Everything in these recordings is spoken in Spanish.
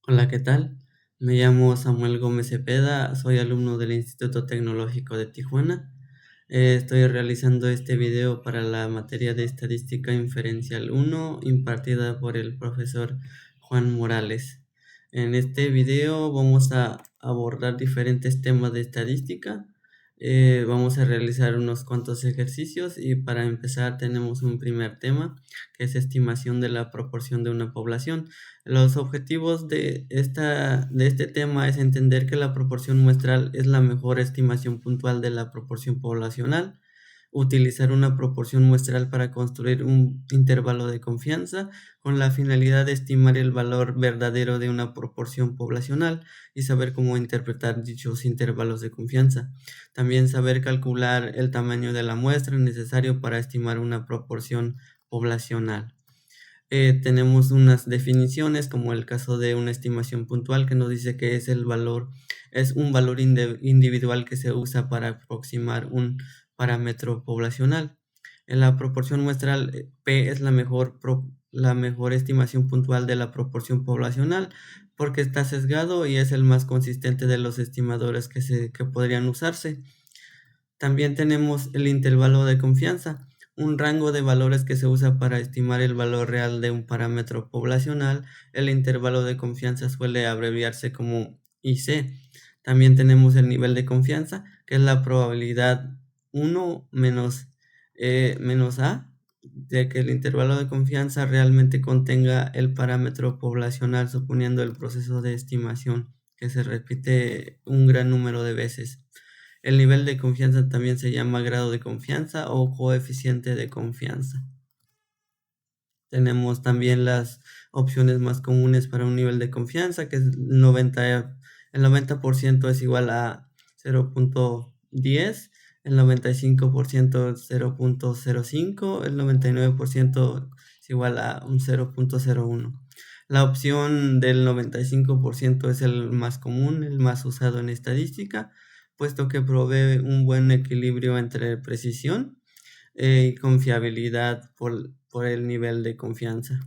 Hola, ¿qué tal? Me llamo Samuel Gómez Cepeda, soy alumno del Instituto Tecnológico de Tijuana. Estoy realizando este video para la materia de Estadística Inferencial 1 impartida por el profesor Juan Morales. En este video vamos a abordar diferentes temas de estadística. Vamos a realizar unos cuantos ejercicios y para empezar tenemos un primer tema que es estimación de la proporción de una población. Los objetivos de este tema es entender que la proporción muestral es la mejor estimación puntual de la proporción poblacional, utilizar una proporción muestral para construir un intervalo de confianza con la finalidad de estimar el valor verdadero de una proporción poblacional y saber cómo interpretar dichos intervalos de confianza. También saber calcular el tamaño de la muestra necesario para estimar una proporción poblacional. Tenemos unas definiciones como el caso de una estimación puntual que nos dice que es un valor individual que se usa para aproximar un parámetro poblacional. En la proporción muestral, P es la mejor estimación puntual de la proporción poblacional porque está sesgado y es el más consistente de los estimadores que podrían usarse. También tenemos el intervalo de confianza, un rango de valores que se usa para estimar el valor real de un parámetro poblacional. El intervalo de confianza suele abreviarse como IC. También tenemos el nivel de confianza, que es la probabilidad 1 menos A de que el intervalo de confianza realmente contenga el parámetro poblacional, suponiendo el proceso de estimación que se repite un gran número de veces. El nivel de confianza también se llama grado de confianza o coeficiente de confianza. Tenemos también las opciones más comunes para un nivel de confianza, que es el 90% es igual a 0.10, el 95% 0.05, el 99% es igual a un 0.01. La opción del 95% es el más común, el más usado en estadística, puesto que provee un buen equilibrio entre precisión y confiabilidad por el nivel de confianza.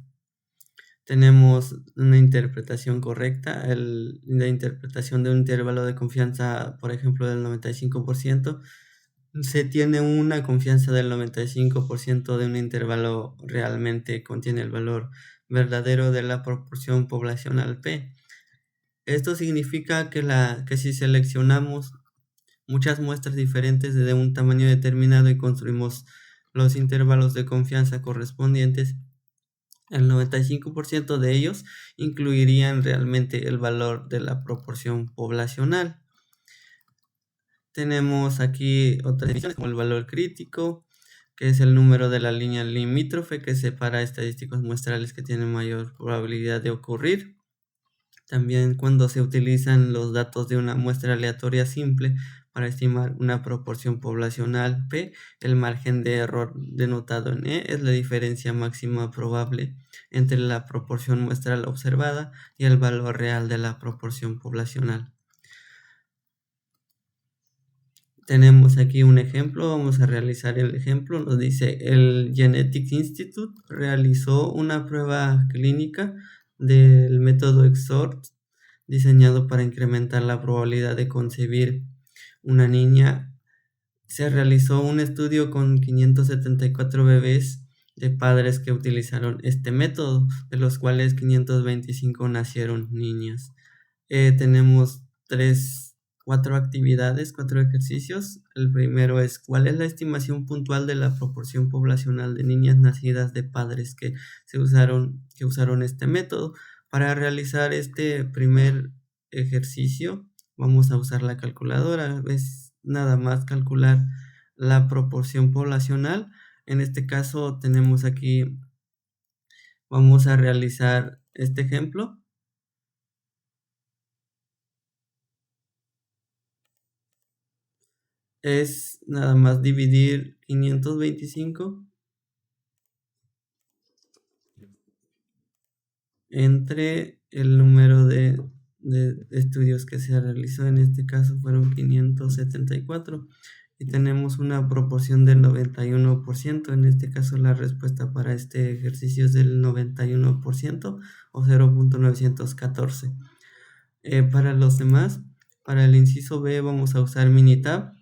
Tenemos una interpretación correcta, la interpretación de un intervalo de confianza, por ejemplo, del 95%, se tiene una confianza del 95% de un intervalo realmente contiene el valor verdadero de la proporción poblacional P. Esto significa que si seleccionamos muchas muestras diferentes de un tamaño determinado y construimos los intervalos de confianza correspondientes, el 95% de ellos incluirían realmente el valor de la proporción poblacional. Tenemos aquí otras definiciones como el valor crítico, que es el número de la línea limítrofe que separa estadísticos muestrales que tienen mayor probabilidad de ocurrir. También cuando se utilizan los datos de una muestra aleatoria simple para estimar una proporción poblacional P, el margen de error denotado en E es la diferencia máxima probable entre la proporción muestral observada y el valor real de la proporción poblacional. Tenemos aquí un ejemplo, vamos a realizar el ejemplo. Nos dice, el Genetics Institute realizó una prueba clínica del método XORT diseñado para incrementar la probabilidad de concebir una niña. Se realizó un estudio con 574 bebés de padres que utilizaron este método, de los cuales 525 nacieron niñas. Tenemos cuatro actividades, cuatro ejercicios. El primero es ¿cuál es la estimación puntual de la proporción poblacional de niñas nacidas de padres que usaron este método? Para realizar este primer ejercicio vamos a usar la calculadora. Es nada más calcular la proporción poblacional. En este caso tenemos aquí, vamos a realizar este ejemplo. Es nada más dividir 525 entre el número de estudios que se realizó. En este caso fueron 574 y tenemos una proporción del 91%. En este caso la respuesta para este ejercicio es del 91%, o 0.914. Para los demás, para el inciso B vamos a usar Minitab.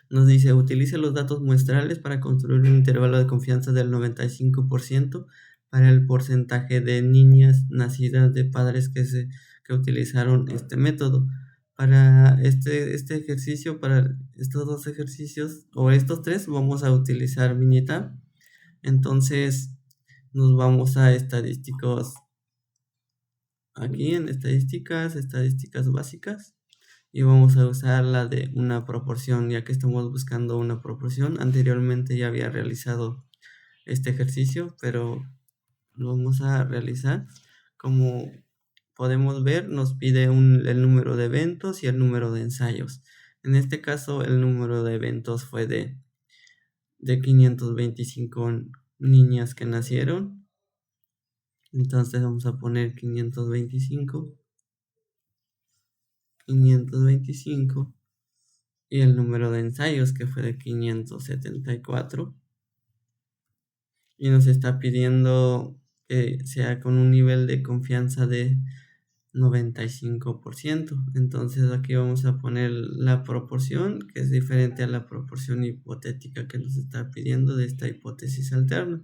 Nos dice, utilice los datos muestrales para construir un intervalo de confianza del 95% para el porcentaje de niñas nacidas de padres que utilizaron este método. Para este ejercicio, para estos dos ejercicios, o estos tres, vamos a utilizar Minitab. Entonces, nos vamos a estadísticos, aquí en estadísticas básicas. Y vamos a usar la de una proporción, ya que estamos buscando una proporción. Anteriormente ya había realizado este ejercicio, pero lo vamos a realizar. Como podemos ver, nos pide el número de eventos y el número de ensayos. En este caso, el número de eventos fue de 525 niñas que nacieron. Entonces vamos a poner 525 y el número de ensayos que fue de 574 y nos está pidiendo que sea con un nivel de confianza de 95%. Entonces aquí vamos a poner la proporción que es diferente a la proporción hipotética que nos está pidiendo de esta hipótesis alterna.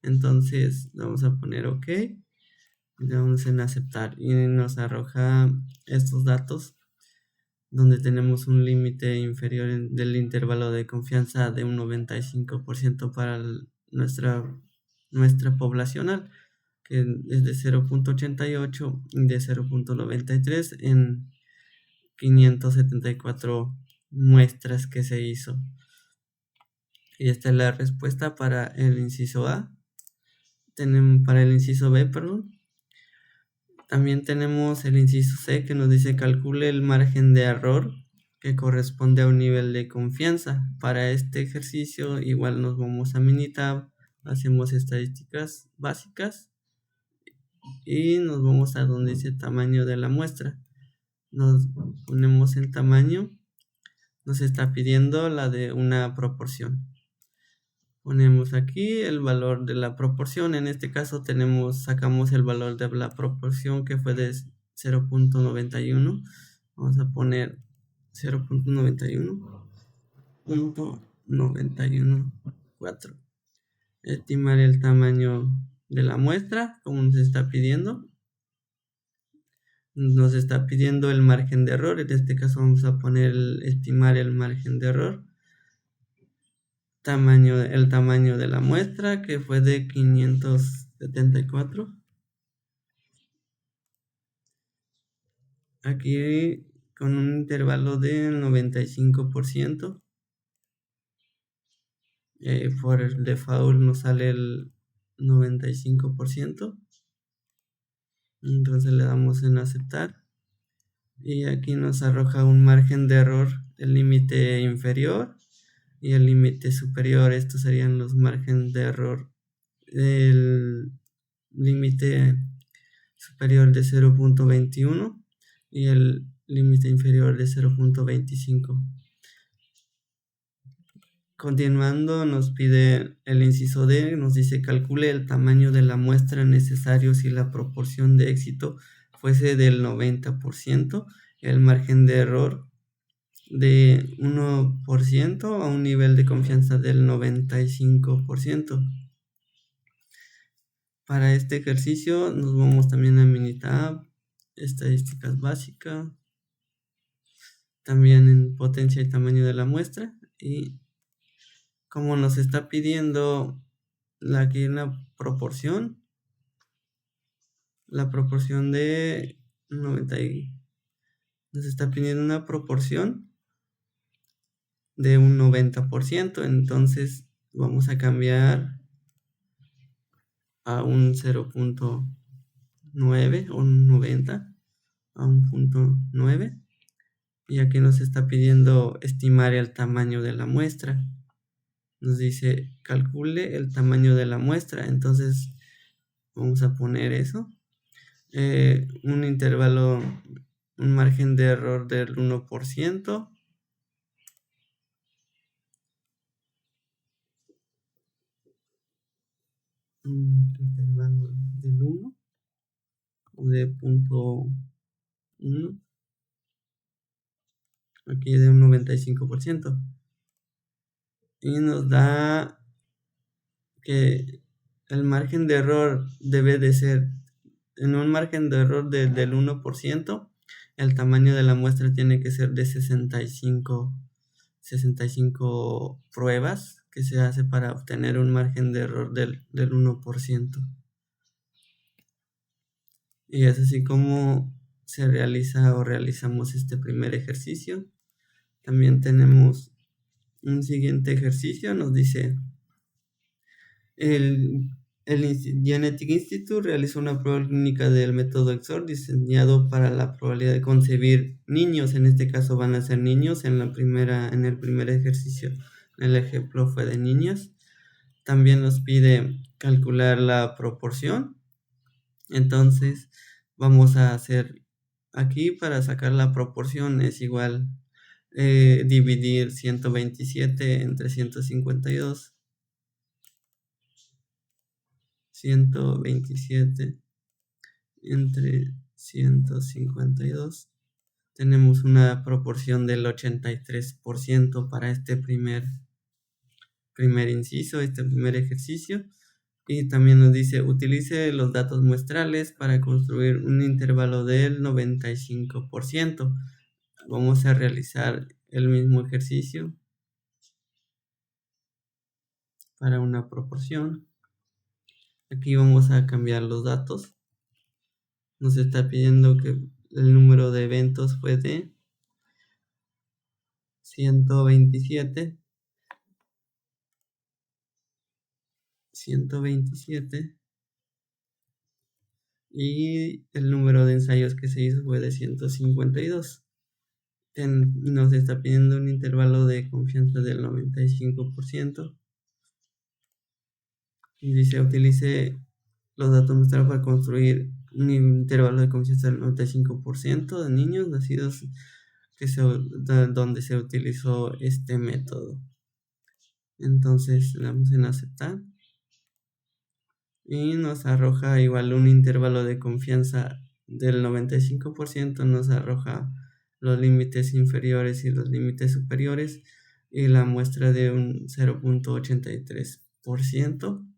Entonces vamos a poner OK, le damos en aceptar y nos arroja estos datos donde tenemos un límite inferior del intervalo de confianza de un 95% para nuestra poblacional, que es de 0.88 y de 0.93 en 574 muestras que se hizo. Y esta es la respuesta para el inciso A. Para el inciso B, perdón. También tenemos el inciso C que nos dice calcule el margen de error que corresponde a un nivel de confianza. Para este ejercicio igual nos vamos a Minitab, hacemos estadísticas básicas y nos vamos a donde dice tamaño de la muestra. Nos ponemos el tamaño, nos está pidiendo la de una proporción. Ponemos aquí el valor de la proporción. En este caso sacamos el valor de la proporción que fue de 0.91. Vamos a poner 0.91.914. Estimar el tamaño de la muestra, como nos está pidiendo. Nos está pidiendo el margen de error. En este caso vamos a poner estimar el margen de error. El tamaño de la muestra que fue de 574. Aquí con un intervalo del 95%. Por el default nos sale el 95%. Entonces le damos en aceptar. Y aquí nos arroja un margen de error, el límite inferior y el límite superior. Estos serían los márgenes de error. El límite superior de 0.21 y el límite inferior de 0.25. Continuando, nos pide el inciso D, nos dice calcule el tamaño de la muestra necesario si la proporción de éxito fuese del 90%, el margen de error de 1% a un nivel de confianza del 95%. Para este ejercicio nos vamos también a Minitab, estadísticas básicas, también en potencia y tamaño de la muestra, y como nos está pidiendo aquí una proporción, la proporción de 90 nos está pidiendo una proporción de un 90%, entonces vamos a cambiar a un 0.9 o un 90 a un 0.9 y aquí nos está pidiendo estimar el tamaño de la muestra. Nos dice calcule el tamaño de la muestra, entonces vamos a poner eso, un intervalo, un margen de error del 1%, un intervalo del 1 de 0.1, aquí de un 95%, y nos da que el margen de error debe de ser, en un margen de error del 1%, el tamaño de la muestra tiene que ser de 65 pruebas que se hace para obtener un margen de error del 1%. Y es así como se realiza o realizamos este primer ejercicio. También tenemos un siguiente ejercicio, nos dice: el Genetic Institute realizó una prueba clínica del método EXOR diseñado para la probabilidad de concebir niños. En este caso van a ser niños en el primer ejercicio. El ejemplo fue de niños. También nos pide calcular la proporción. Entonces vamos a hacer aquí, para sacar la proporción es igual dividir 127 entre 152. 127 entre 152. Tenemos una proporción del 83% para este primer inciso, este primer ejercicio. Y también nos dice: utilice los datos muestrales para construir un intervalo del 95%. Vamos a realizar el mismo ejercicio para una proporción. Aquí vamos a cambiar los datos. Nos está pidiendo que el número de eventos fue de 127. Y el número de ensayos que se hizo fue de 152. Nos está pidiendo un intervalo de confianza del 95%. Y dice: utilice los datos muestrales para construir un intervalo de confianza del 95% de niños nacidos donde se utilizó este método. Entonces le damos en aceptar y nos arroja igual un intervalo de confianza del 95%, nos arroja los límites inferiores y los límites superiores, y la muestra de un 0.83%.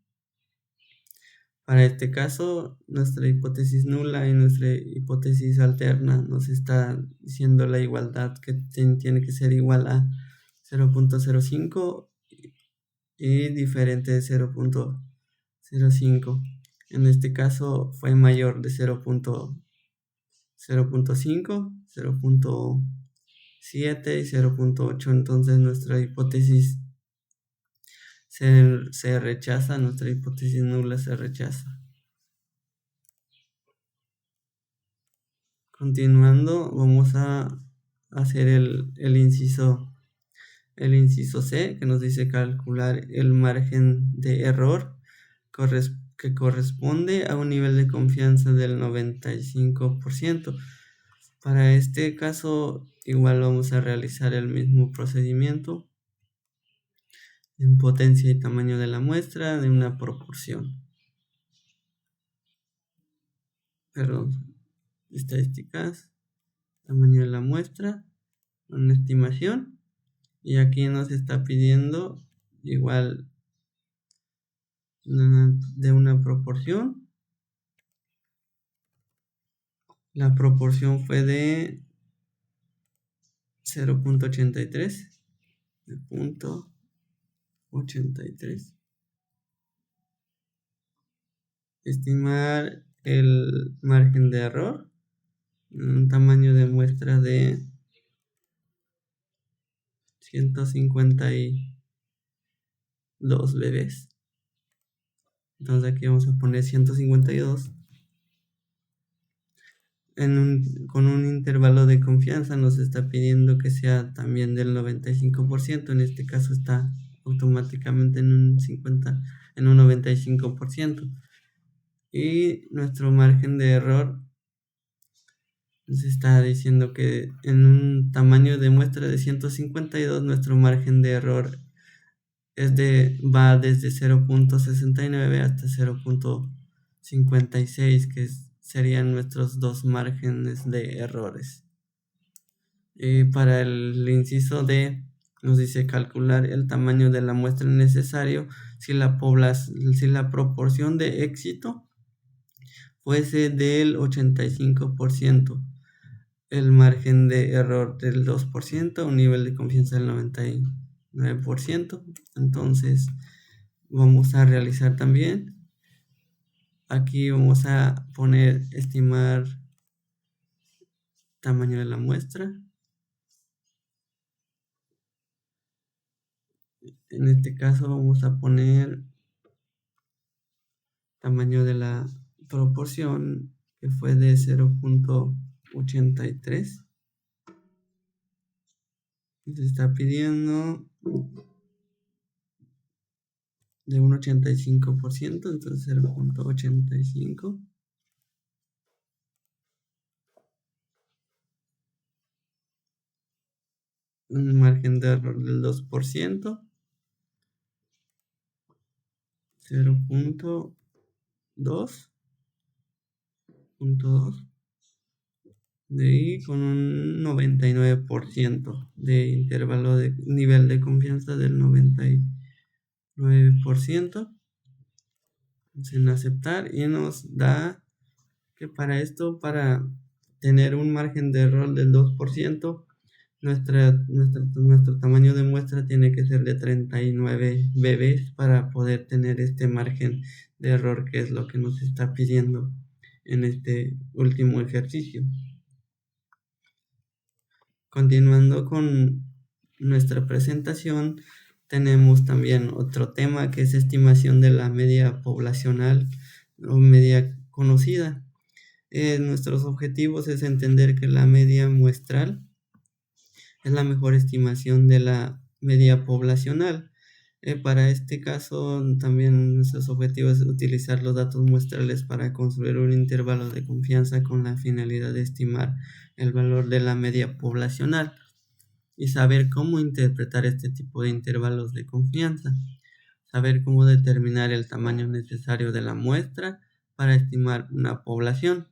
Para este caso, nuestra hipótesis nula y nuestra hipótesis alterna nos está diciendo la igualdad, que tiene que ser igual a 0.05 y diferente de 0.05. En este caso fue mayor de 0.05, 0.7 y 0.8. Entonces nuestra hipótesis se rechaza, nuestra hipótesis nula se rechaza. Continuando, vamos a hacer el inciso C, que nos dice calcular el margen de error que corresponde a un nivel de confianza del 95%. Para este caso, igual vamos a realizar el mismo procedimiento en potencia y tamaño de la muestra de una proporción. Estadísticas, tamaño de la muestra, una estimación. Y aquí nos está pidiendo igual de una proporción. La proporción fue de 0.83. De 0.83. Estimar el margen de error, un tamaño de muestra de 152 bebés. Entonces aquí vamos a poner 152. Con un intervalo de confianza nos está pidiendo que sea también del 95%. En este caso está automáticamente en un 95%. Y nuestro margen de error nos está diciendo que en un tamaño de muestra de 152, nuestro margen de error va desde 0.69 hasta 0.56, que es serían nuestros dos márgenes de errores. Para el inciso D nos dice calcular el tamaño de la muestra necesario si la proporción de éxito fuese del 85%, el margen de error del 2%, un nivel de confianza del 99%. Entonces vamos a realizar también, aquí vamos a poner estimar tamaño de la muestra. En este caso vamos a poner tamaño de la proporción, que fue de 0.83. Se está pidiendo de un 85%, entonces 0.85. Un margen de error del 2%. 0.2. De ahí con un 99% de intervalo de nivel de confianza del 99%. En aceptar, y nos da que para esto, para tener un margen de error del 2%, nuestro tamaño de muestra tiene que ser de 39 bebés para poder tener este margen de error, que es lo que nos está pidiendo en este último ejercicio. Continuando con nuestra presentación, tenemos también otro tema, que es estimación de la media poblacional o media conocida. Nuestros objetivos es entender que la media muestral es la mejor estimación de la media poblacional. Para este caso, también nuestros objetivos es utilizar los datos muestrales para construir un intervalo de confianza con la finalidad de estimar el valor de la media poblacional y saber cómo interpretar este tipo de intervalos de confianza, saber cómo determinar el tamaño necesario de la muestra para estimar una población.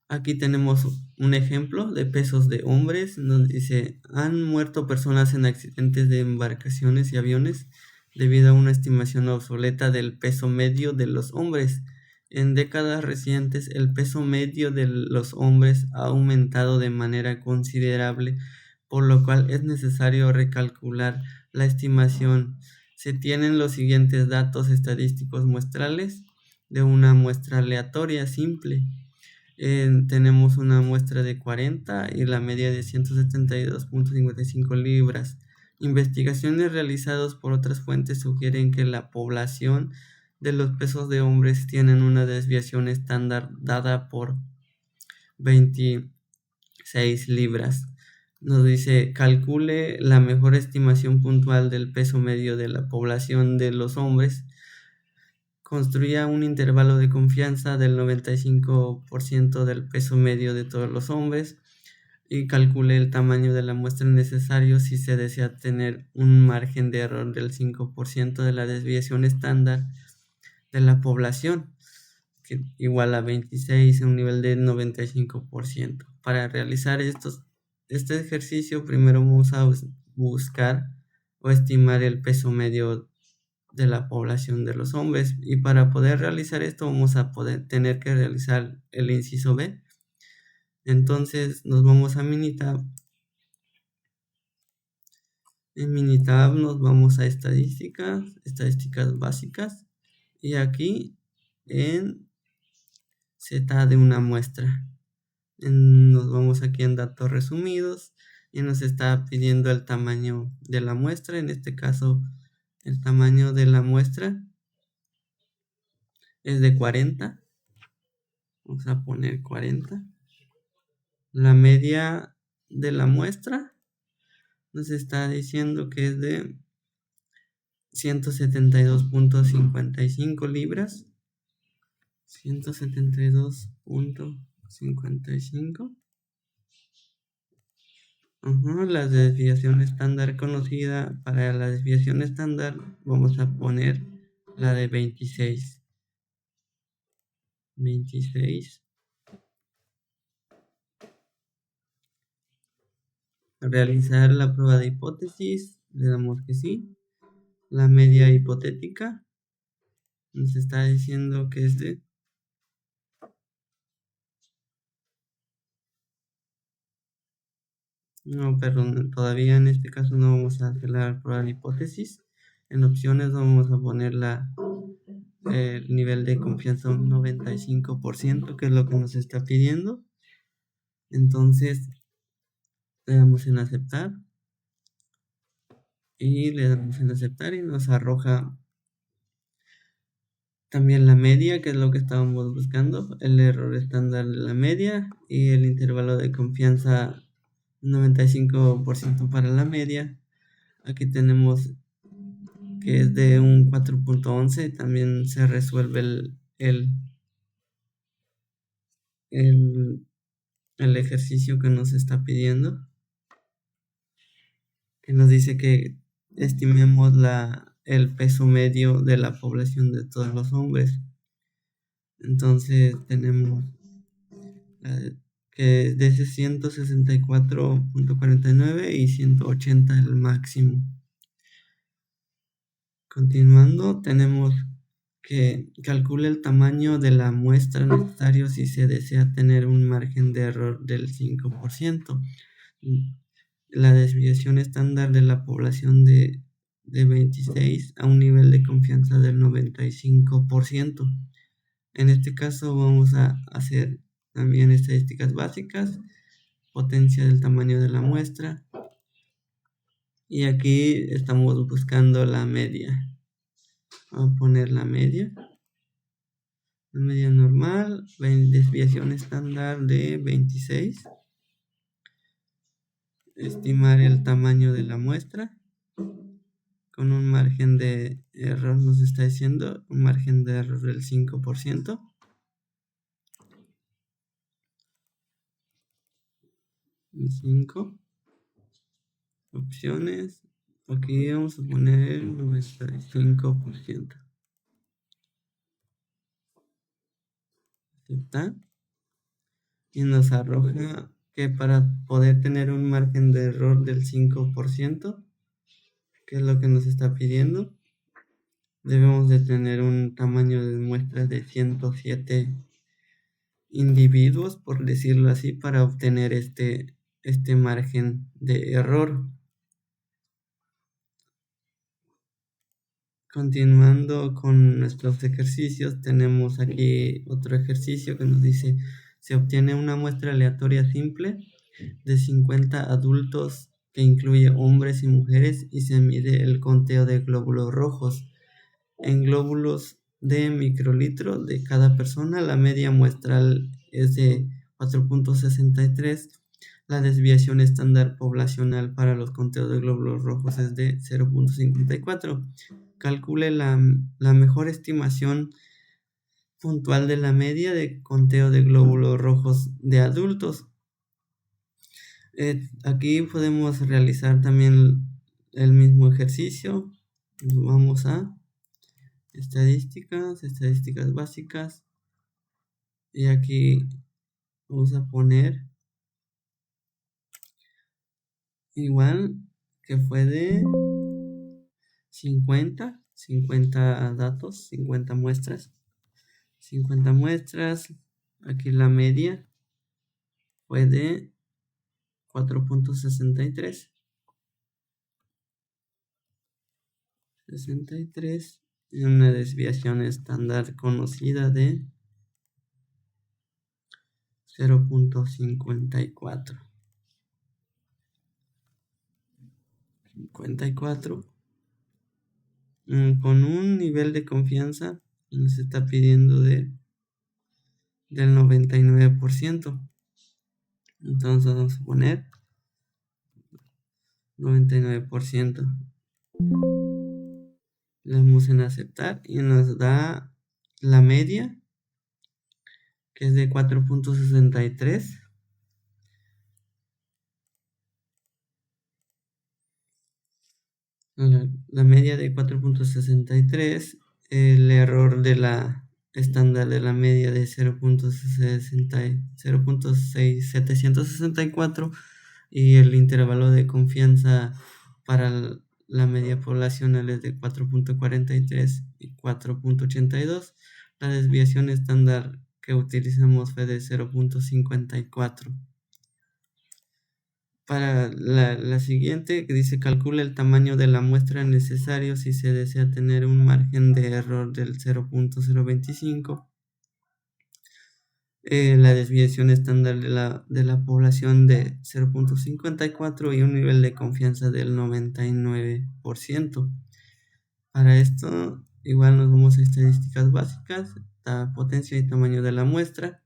Aquí tenemos un ejemplo de pesos de hombres, donde dice: han muerto personas en accidentes de embarcaciones y aviones debido a una estimación obsoleta del peso medio de los hombres. En décadas recientes, el peso medio de los hombres ha aumentado de manera considerable, por lo cual es necesario recalcular la estimación. Se tienen los siguientes datos estadísticos muestrales de una muestra aleatoria simple. Tenemos una muestra de 40 y la media de 172.55 libras. Investigaciones realizadas por otras fuentes sugieren que la población de los pesos de hombres tienen una desviación estándar dada por 26 libras. Nos dice: calcule la mejor estimación puntual del peso medio de la población de los hombres. Construya un intervalo de confianza del 95% del peso medio de todos los hombres y calcule el tamaño de la muestra necesario si se desea tener un margen de error del 5% de la desviación estándar de la población, que igual a 26, un nivel de 95%. Para realizar este ejercicio, primero vamos a buscar o estimar el peso medio de la población de los hombres, y para poder realizar esto vamos a tener que realizar el inciso B. Entonces nos vamos a Minitab. En Minitab nos vamos a estadísticas básicas, y aquí en Z de una muestra nos vamos aquí en datos resumidos y nos está pidiendo el tamaño de la muestra. En este caso, el tamaño de la muestra es de 40. Vamos a poner 40. La media de la muestra nos está diciendo que es de 172.55 libras. 172.55. La desviación estándar conocida. Para la desviación estándar vamos a poner la de 26. 26. Realizar la prueba de hipótesis, le damos que sí. La media hipotética nos está diciendo que es de... No, perdón, todavía en este caso no vamos a hacer la prueba de hipótesis. En opciones vamos a poner el nivel de confianza un 95%, que es lo que nos está pidiendo. Entonces le damos en aceptar y le damos en aceptar y nos arroja también la media, que es lo que estábamos buscando, el error estándar de la media y el intervalo de confianza 95% para la media. Aquí tenemos que es de un 4.11. También se resuelve el ejercicio que nos está pidiendo, que nos dice que estimemos el peso medio de la población de todos los hombres. Entonces tenemos que es de 164.49 y 180 el máximo. Continuando, tenemos que calcule el tamaño de la muestra necesario si se desea tener un margen de error del 5%. La desviación estándar de la población de 26 a un nivel de confianza del 95%. En este caso vamos a hacer también estadísticas básicas, potencia del tamaño de la muestra, y aquí estamos buscando la media. Vamos a poner la media normal, desviación estándar de 26, estimar el tamaño de la muestra con un margen de error, nos está diciendo un margen de error del 5%. 5 opciones, aquí vamos a poner el 95%. Aceptar y nos arroja que para poder tener un margen de error del 5%, que es lo que nos está pidiendo, debemos de tener un tamaño de muestra de 107 individuos, por decirlo así, para obtener este margen de error. Continuando con nuestros ejercicios, tenemos aquí otro ejercicio que nos dice: se obtiene una muestra aleatoria simple de 50 adultos que incluye hombres y mujeres y se mide el conteo de glóbulos rojos en glóbulos de microlitro de cada persona. La media muestral es de 4.63. La desviación estándar poblacional para los conteos de glóbulos rojos es de 0.54. Calcule la mejor estimación puntual de la media de conteo de glóbulos rojos de adultos. Aquí podemos realizar también el mismo ejercicio. Vamos a estadísticas básicas, y aquí vamos a poner igual que fue de 50 datos, 50 muestras. Aquí la media fue de 4.63. 63 y una desviación estándar conocida de 0.54. 54 con un nivel de confianza nos está pidiendo del 99%. Entonces vamos a poner 99%. Le damos en aceptar y nos da la media, que es de 4.63. La media de 4.63, el error de la estándar de la media de 0.764 y el intervalo de confianza para la media poblacional es de 4.43 y 4.82. La desviación estándar que utilizamos fue de 0.54. Para la siguiente, que dice calcula el tamaño de la muestra necesario si se desea tener un margen de error del 0.025. La desviación estándar de la población de 0.54 y un nivel de confianza del 99%. Para esto, igual nos vamos a estadísticas básicas, la potencia y tamaño de la muestra.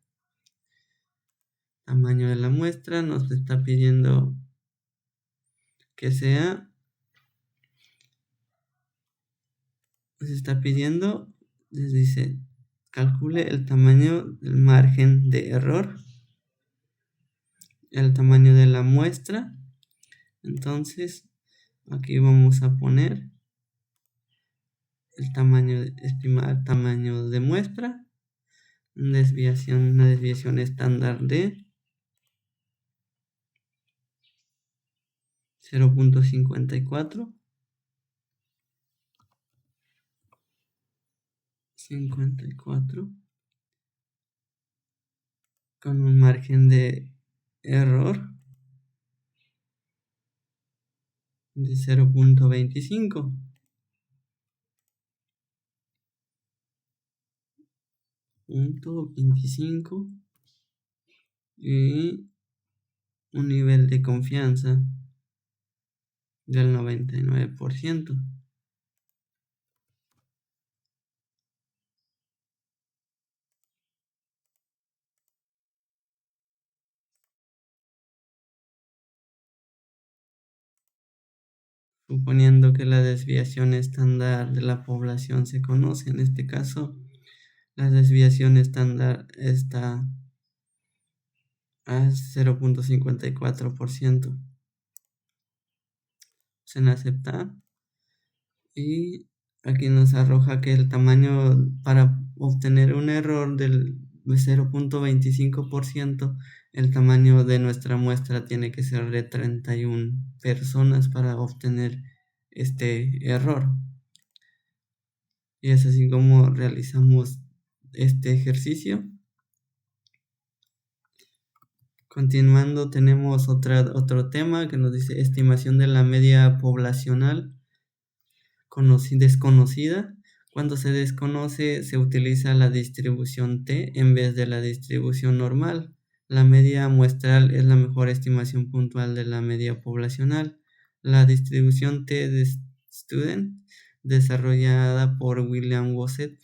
Tamaño de la muestra nos está pidiendo que sea, les dice, calcule el tamaño del margen de error, el tamaño de la muestra. Entonces, aquí vamos a poner el tamaño, estimar tamaño de muestra, una desviación estándar de 0.54, 54, con un margen de error de 0.25. Y un nivel de confianza del 99%. Suponiendo que la desviación estándar de la población se conoce, en este caso, la desviación estándar está a 0.54%. En aceptar. Y aquí nos arroja que el tamaño para obtener un error del 0.25%, el tamaño de nuestra muestra tiene que ser de 31 personas para obtener este error. Y es así como realizamos este ejercicio. Continuando, tenemos otro tema que nos dice estimación de la media poblacional desconocida. Cuando se desconoce, se utiliza la distribución T en vez de la distribución normal. La media muestral es la mejor estimación puntual de la media poblacional. La distribución T de Student, desarrollada por William Wosset,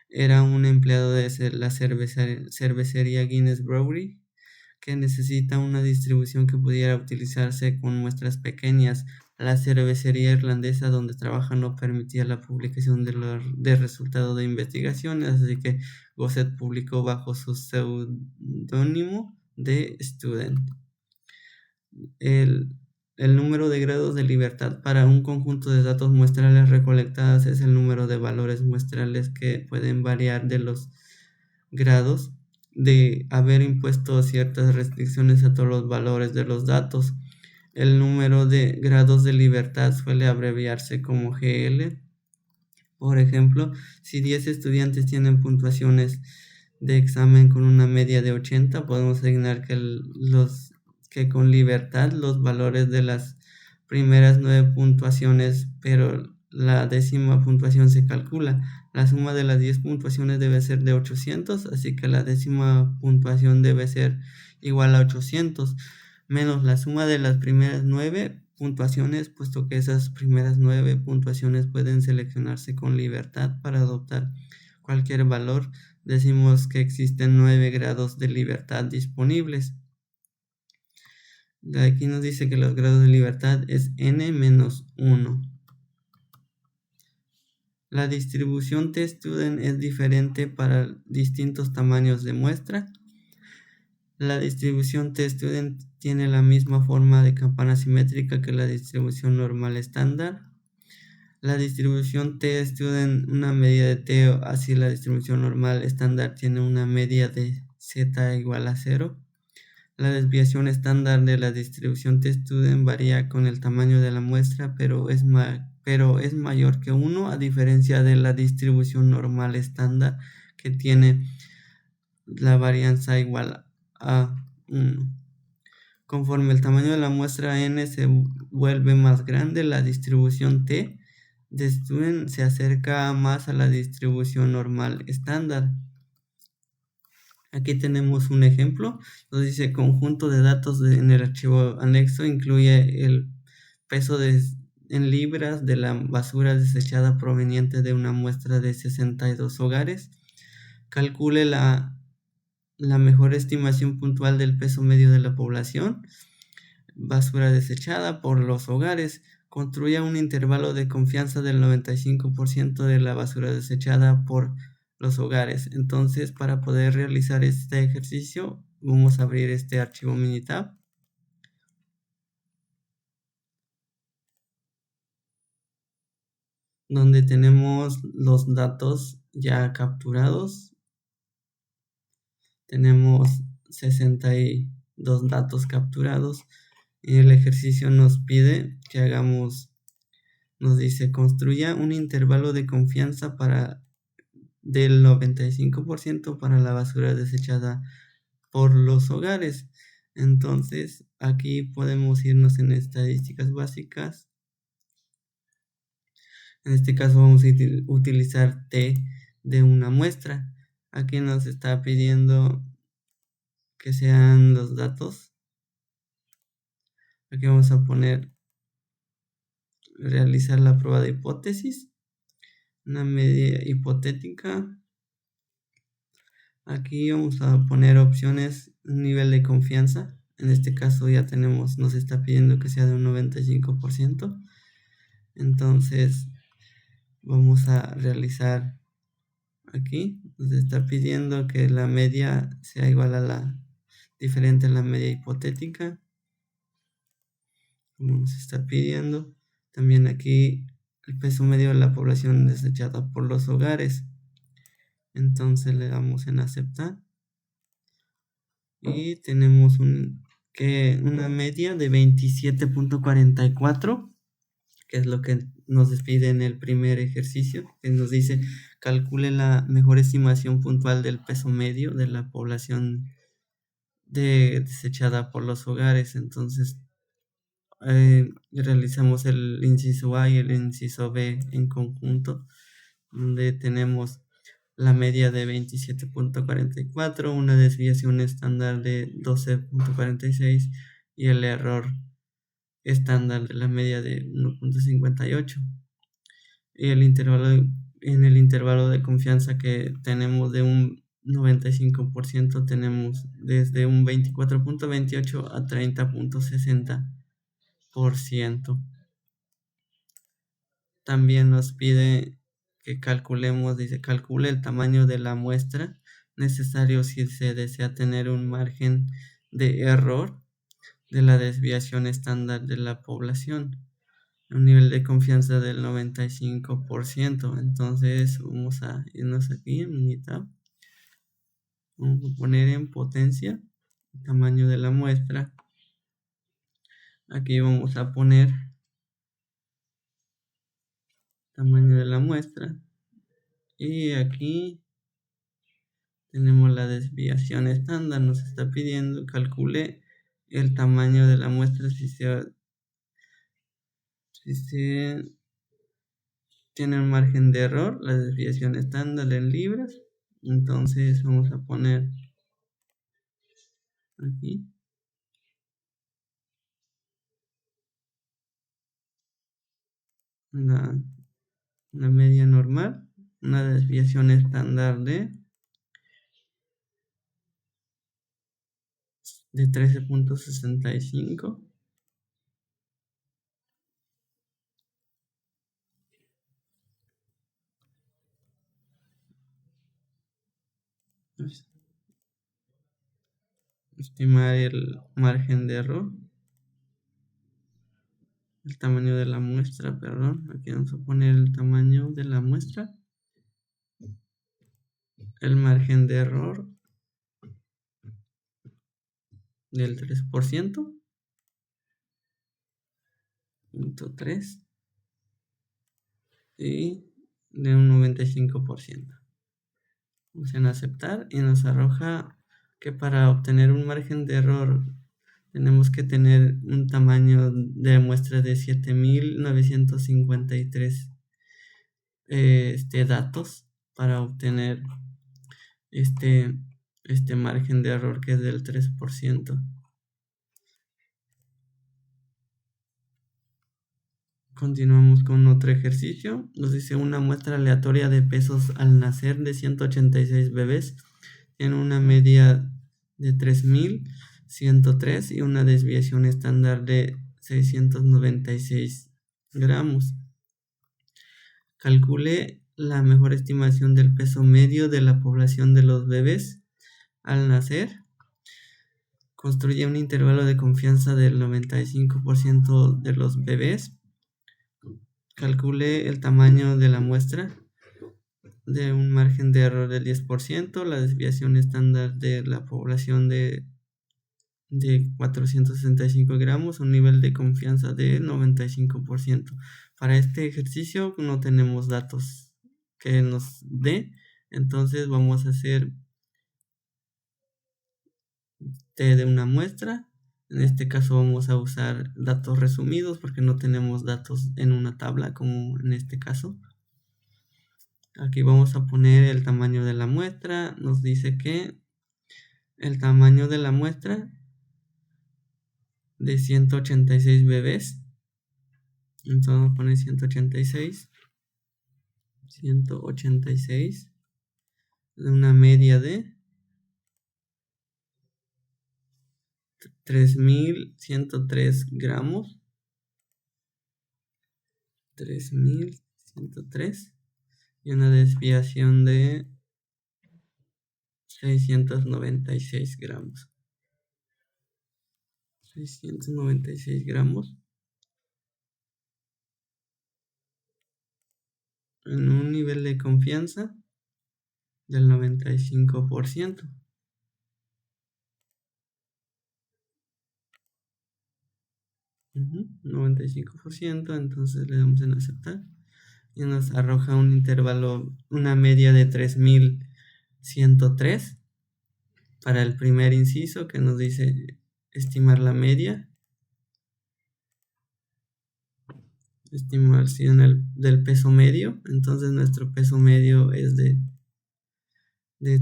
era un empleado de la cervecería Guinness Brewery que necesita una distribución que pudiera utilizarse con muestras pequeñas. La cervecería irlandesa donde trabaja no permitía la publicación de resultados de investigaciones, así que Gosset publicó bajo su seudónimo de Student. El número de grados de libertad para un conjunto de datos muestrales recolectadas es el número de valores muestrales que pueden variar de los grados de haber impuesto ciertas restricciones a todos los valores de los datos. El número de grados de libertad suele abreviarse como GL. Por ejemplo, si 10 estudiantes tienen puntuaciones de examen con una media de 80, podemos asignar que con libertad los valores de las primeras 9 puntuaciones, pero la décima puntuación se calcula. La suma de las 10 puntuaciones debe ser de 800, así que la décima puntuación debe ser igual a 800, menos la suma de las primeras 9 puntuaciones, puesto que esas primeras 9 puntuaciones pueden seleccionarse con libertad para adoptar cualquier valor. Decimos que existen 9 grados de libertad disponibles. De aquí nos dice que los grados de libertad es n menos 1. La distribución T-Student es diferente para distintos tamaños de muestra. La distribución T-Student tiene la misma forma de campana simétrica que la distribución normal estándar. La distribución t-student, una medida de t, así la distribución normal estándar tiene una media de z igual a 0. La desviación estándar de la distribución t-student varía con el tamaño de la muestra, pero es mayor que 1, a diferencia de la distribución normal estándar, que tiene la varianza igual a 1. Conforme el tamaño de la muestra n se vuelve más grande, la distribución t de student se acerca más a la distribución normal estándar. Aquí tenemos un ejemplo. Nos dice conjunto de datos en el archivo anexo incluye el peso en libras de la basura desechada proveniente de una muestra de 62 hogares. Calcule la mejor estimación puntual del peso medio de la población. Basura desechada por los hogares. Construya un intervalo de confianza del 95% de la basura desechada por los hogares. Entonces, para poder realizar este ejercicio, vamos a abrir este archivo Minitab, donde tenemos los datos ya capturados. Tenemos 62 datos capturados. Y el ejercicio nos pide que nos dice, construya un intervalo de confianza del 95% para la basura desechada por los hogares. Entonces, aquí podemos irnos en estadísticas básicas. En este caso vamos a utilizar T de una muestra. Aquí nos está pidiendo que sean los datos. Aquí vamos a poner realizar la prueba de hipótesis, una medida hipotética. Aquí vamos a poner opciones, un nivel de confianza. En este caso ya nos está pidiendo que sea de un 95%. Entonces vamos a realizar aquí. Nos está pidiendo que la media sea igual a diferente a la media hipotética, como nos está pidiendo. También aquí el peso medio de la población desechada por los hogares. Entonces le damos en aceptar. Y tenemos una media de 27.44, que es lo que nos pide en el primer ejercicio, que nos dice calcule la mejor estimación puntual del peso medio de la población desechada por los hogares. Entonces realizamos el inciso A y el inciso B en conjunto, donde tenemos la media de 27.44, una desviación estándar de 12.46 y el error estándar de la media de 1.58. Y en el intervalo de confianza que tenemos de un 95%, tenemos desde un 24.28 a 30.60%. También nos pide que dice, calcule el tamaño de la muestra necesario si se desea tener un margen de error de la desviación estándar de la población, un nivel de confianza del 95%. Entonces vamos a irnos aquí en Minitab, vamos a poner en potencia el tamaño de la muestra. Aquí vamos a poner tamaño de la muestra y aquí tenemos la desviación estándar. Nos está pidiendo calcule el tamaño de la muestra si se tiene un margen de error, la desviación estándar en libras. Entonces vamos a poner aquí la media normal, una desviación estándar de 13.65. Estimar el margen de error. el tamaño de la muestra, perdón. Aquí vamos a poner el tamaño de la muestra. El margen de error del 3%. 0.3 y de un 95%. Vamos en aceptar y nos arroja que para obtener un margen de error tenemos que tener un tamaño de muestra de 7953 datos para obtener este margen de error que es del 3%. Continuamos con otro ejercicio. Nos dice una muestra aleatoria de pesos al nacer de 186 bebés en una media de 3103 y una desviación estándar de 696 gramos. Calcule la mejor estimación del peso medio de la población de los bebés al nacer. Construye un intervalo de confianza del 95% de los bebés. Calcule el tamaño de la muestra de un margen de error del 10%, la desviación estándar de la población de 465 gramos, un nivel de confianza de 95%. Para este ejercicio no tenemos datos que nos dé, entonces vamos a hacer T de una muestra. En este caso vamos a usar datos resumidos porque no tenemos datos en una tabla como en este caso. Aquí vamos a poner el tamaño de la muestra. Nos dice que el tamaño de la muestra de 186 bebés. Entonces vamos a poner 186 de una media de 3103 gramos. 3103 y una desviación de 696 gramos. 696 gramos en un nivel de confianza del 95%. 95%, entonces le damos en aceptar y nos arroja un intervalo, una media de 3103 para el primer inciso que nos dice estimar la media, estimación del peso medio. Entonces nuestro peso medio es de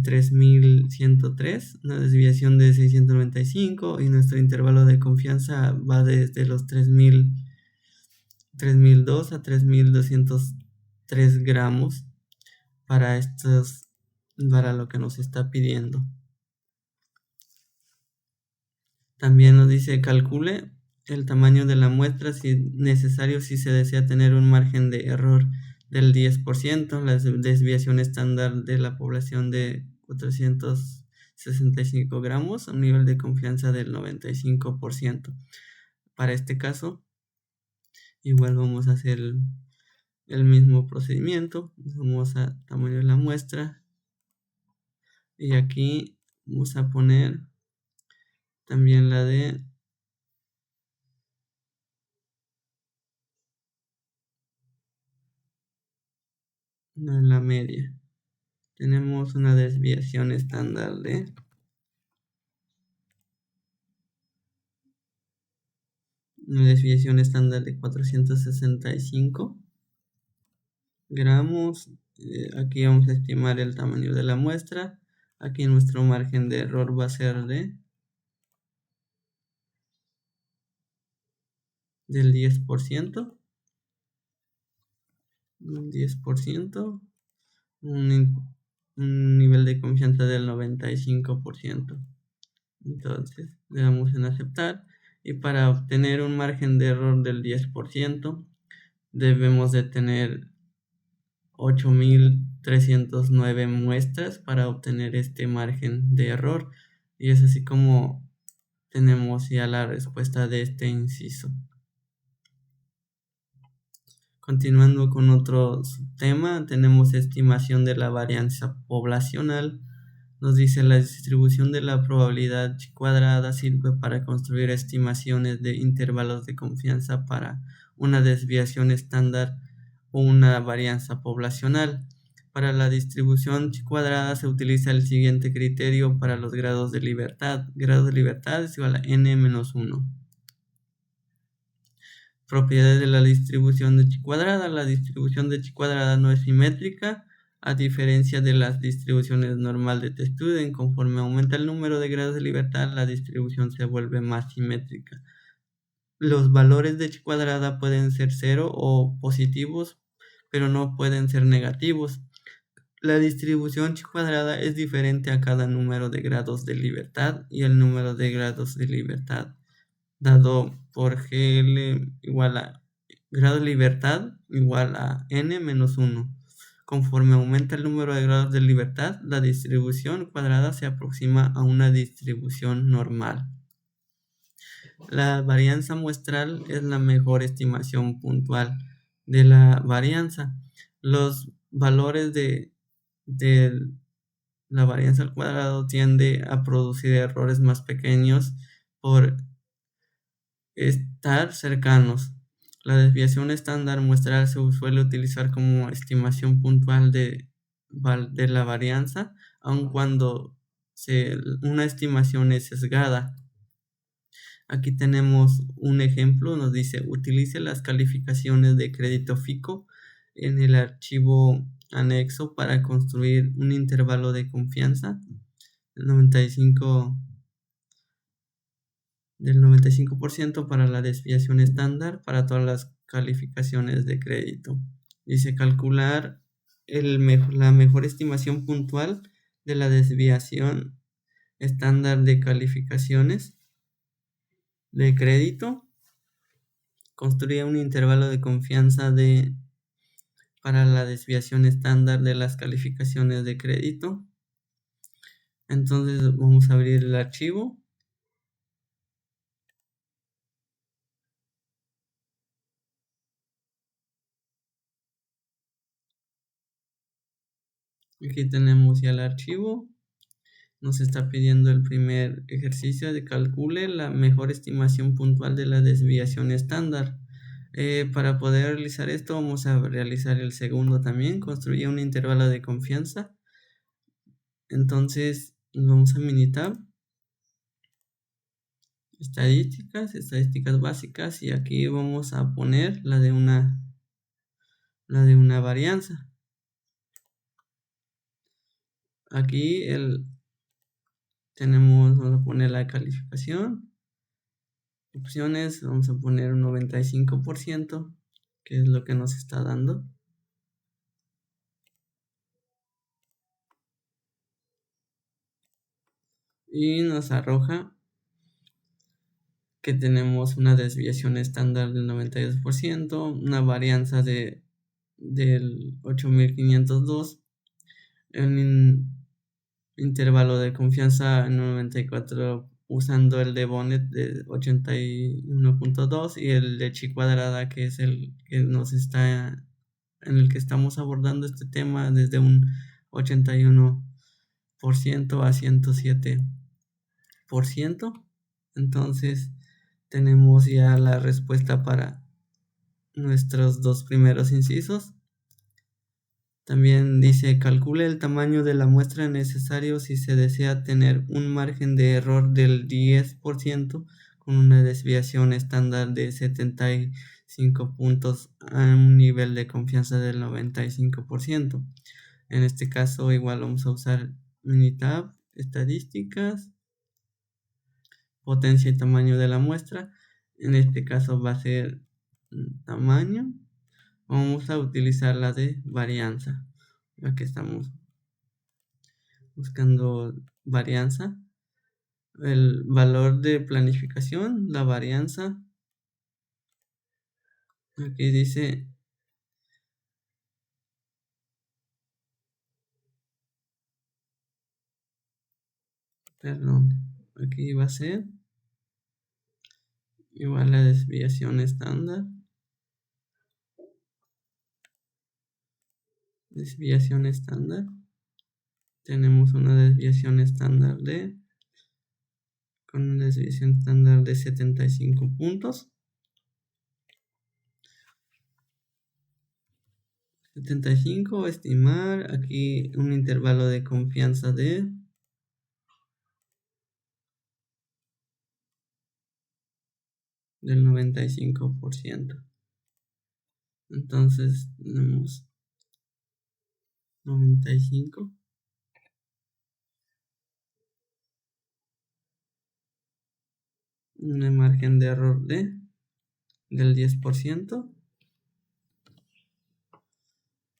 3103, una desviación de 695 y nuestro intervalo de confianza va desde los 3002 a 3203 gramos para lo que nos está pidiendo. También nos dice calcule el tamaño de la muestra si necesario, si se desea tener un margen de error del 10%, la desviación estándar de la población de 465 gramos, un nivel de confianza del 95%. Para este caso, igual vamos a hacer el mismo procedimiento. Vamos a tamaño de la muestra y aquí vamos a poner también la de la media. Tenemos una desviación estándar de 465 gramos. Aquí vamos a estimar el tamaño de la muestra. Aquí nuestro margen de error va a ser del 10%. Un 10%. Un nivel de confianza del 95%. Entonces le damos en aceptar y para obtener un margen de error del 10% debemos de tener 8309 muestras para obtener este margen de error y es así como tenemos ya la respuesta de este inciso. Continuando con otro tema, tenemos estimación de la varianza poblacional. Nos dice la distribución de la probabilidad cuadrada sirve para construir estimaciones de intervalos de confianza para una desviación estándar o una varianza poblacional. Para la distribución cuadrada se utiliza el siguiente criterio para los grados de libertad. Grado de libertad es igual a n-1. Propiedades de la distribución de chi cuadrada. La distribución de chi cuadrada no es simétrica, a diferencia de las distribuciones normal de T-Student. Conforme aumenta el número de grados de libertad, la distribución se vuelve más simétrica. Los valores de chi cuadrada pueden ser 0 o positivos, pero no pueden ser negativos. La distribución chi cuadrada es diferente a cada número de grados de libertad, y el número de grados de libertad dado por GL igual a grado de libertad igual a n-1. Conforme aumenta el número de grados de libertad, la distribución cuadrada se aproxima a una distribución normal. La varianza muestral es la mejor estimación puntual de la varianza. Los valores de la varianza al cuadrado tiende a producir errores más pequeños por estar cercanos. La desviación estándar muestral se suele utilizar como estimación puntual de la varianza, aun cuando una estimación es sesgada. Aquí tenemos un ejemplo, nos dice: utilice las calificaciones de crédito FICO en el archivo anexo para construir un intervalo de confianza del 95% para la desviación estándar para todas las calificaciones de crédito. Dice calcular la mejor estimación puntual de la desviación estándar de calificaciones de crédito. Construye un intervalo de confianza para la desviación estándar de las calificaciones de crédito. Entonces vamos a abrir el archivo. Aquí tenemos ya el archivo. Nos está pidiendo el primer ejercicio de calcule la mejor estimación puntual de la desviación estándar. Para poder realizar esto vamos a realizar el segundo también. Construye un intervalo de confianza. Entonces nos vamos a Minitab, estadísticas básicas, y aquí vamos a poner la de una varianza. Aquí vamos a poner la calificación. Opciones, vamos a poner un 95%, que es lo que nos está dando. Y nos arroja que tenemos una desviación estándar del 92%, una varianza del 8502, un intervalo de confianza en 94 usando el de Bonnet de 81.2 y el de chi cuadrada, que es el que en el que estamos abordando este tema, desde un 81% a 107%. Entonces tenemos ya la respuesta para nuestros dos primeros incisos. También dice: calcule el tamaño de la muestra necesario si se desea tener un margen de error del 10% con una desviación estándar de 75 puntos a un nivel de confianza del 95%. En este caso igual vamos a usar Minitab, estadísticas, potencia y tamaño de la muestra. En este caso va a ser tamaño. Vamos a utilizar la de varianza. Aquí estamos buscando varianza. El valor de planificación, la varianza. Aquí dice aquí va a ser igual la desviación estándar desviación estándar. Tenemos una desviación estándar con una desviación estándar de 75 puntos. 75, estimar aquí un intervalo de confianza del 95%. Entonces tenemos 95. Un margen de error del 10%,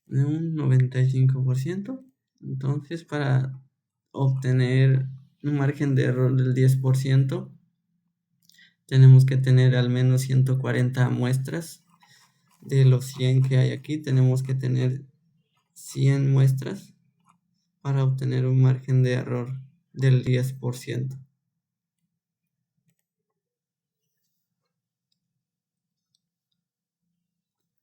de un 95%. Entonces, para obtener un margen de error del 10%, tenemos que tener al menos 140 muestras. De los 100 que hay aquí, tenemos que tener 100 muestras para obtener un margen de error del 10%.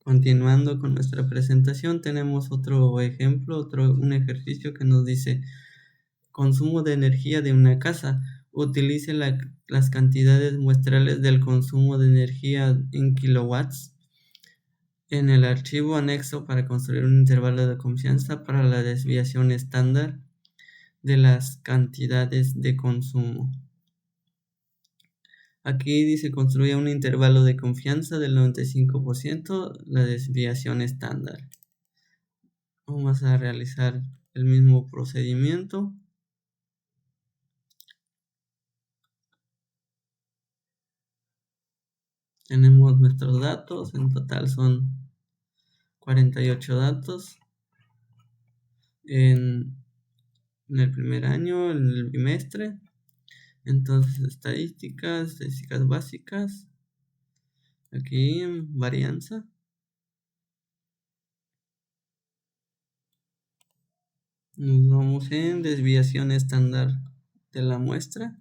Continuando con nuestra presentación, tenemos otro ejemplo, un ejercicio que nos dice: consumo de energía de una casa. Utilice las cantidades muestrales del consumo de energía en kilowatts en el archivo anexo para construir un intervalo de confianza para la desviación estándar de las cantidades de consumo. Aquí dice: construye un intervalo de confianza del 95%, la desviación estándar. Vamos a realizar el mismo procedimiento. Tenemos nuestros datos, en total son 48 datos en el primer año, en el bimestre. Entonces, estadísticas básicas. Aquí varianza. Nos vamos en desviación estándar de la muestra.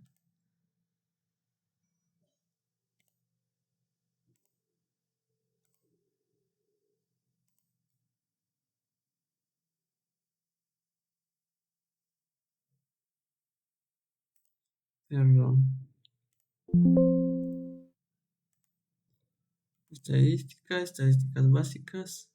Perdón. Estadísticas básicas.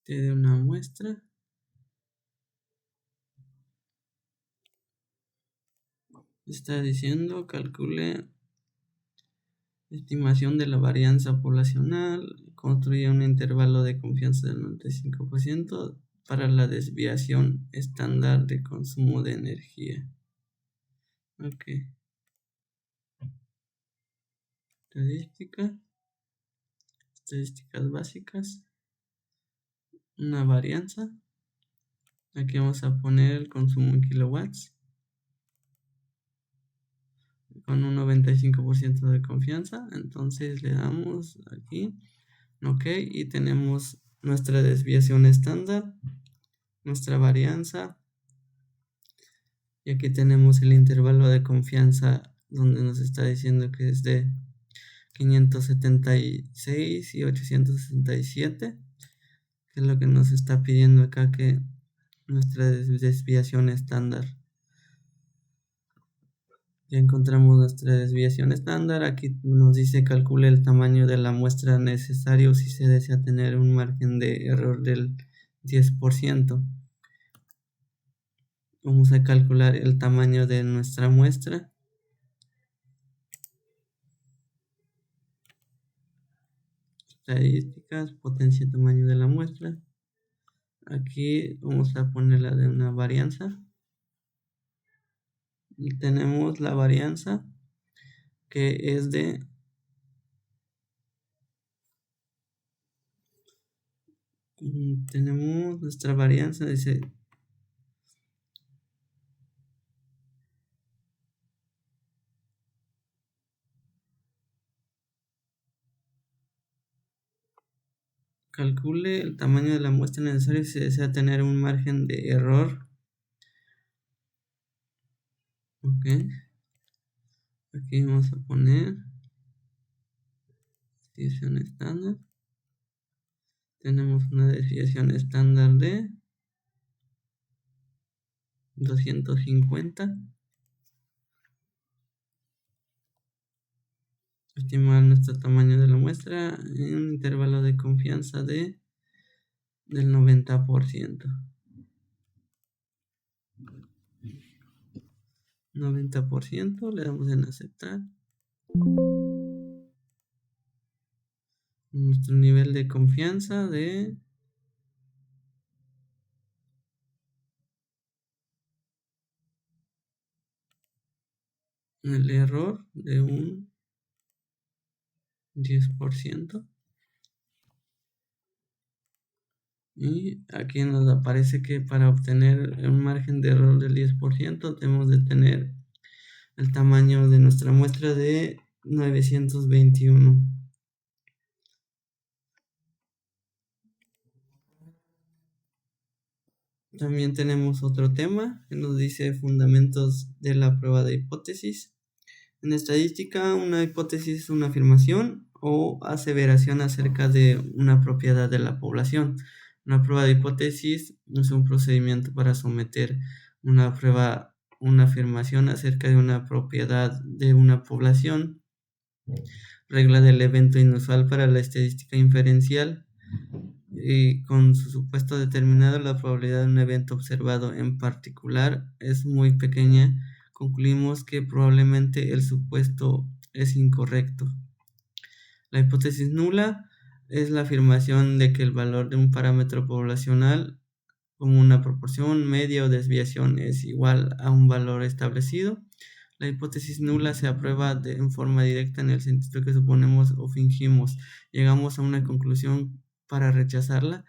De una muestra. Está diciendo: calcule estimación de la varianza poblacional, construye un intervalo de confianza del 95% para la desviación estándar de consumo de energía. Ok. Estadísticas básicas, una varianza. Aquí vamos a poner el consumo en kilowatts con un 95% de confianza. Entonces le damos aquí ok, y tenemos nuestra desviación estándar, nuestra varianza, y aquí tenemos el intervalo de confianza donde nos está diciendo que es de 576 y 867, que es lo que nos está pidiendo acá, que nuestra desviación estándar. Ya encontramos nuestra desviación estándar. Aquí nos dice: calcule el tamaño de la muestra necesario si se desea tener un margen de error del 10%. Vamos a calcular el tamaño de nuestra muestra. Estadísticas, potencia y tamaño de la muestra. Aquí vamos a ponerla de una varianza. Y tenemos la varianza que es de tenemos nuestra varianza, dice calcule el tamaño de la muestra necesario si desea tener un margen de error. Ok. Aquí vamos a poner desviación estándar. Tenemos una desviación estándar de 250. Estimar nuestro tamaño de la muestra en un intervalo de confianza del 90%. 90%, le damos en aceptar. Nuestro nivel de confianza de el error de un 10%. Y aquí nos aparece que para obtener un margen de error del 10% debemos de tener el tamaño de nuestra muestra de 921. También tenemos otro tema que nos dice fundamentos de la prueba de hipótesis. En estadística, una hipótesis es una afirmación o aseveración acerca de una propiedad de la población. Una prueba de hipótesis es un procedimiento para someter una prueba, una afirmación acerca de una propiedad de una población. Regla del evento inusual para la estadística inferencial. Y con su supuesto determinado, la probabilidad de un evento observado en particular es muy pequeña. Concluimos que probablemente el supuesto es incorrecto. La hipótesis nula es la afirmación de que el valor de un parámetro poblacional, como una proporción, media o desviación, es igual a un valor establecido. La hipótesis nula se aprueba en forma directa en el sentido que suponemos o fingimos. Llegamos a una conclusión para rechazarla.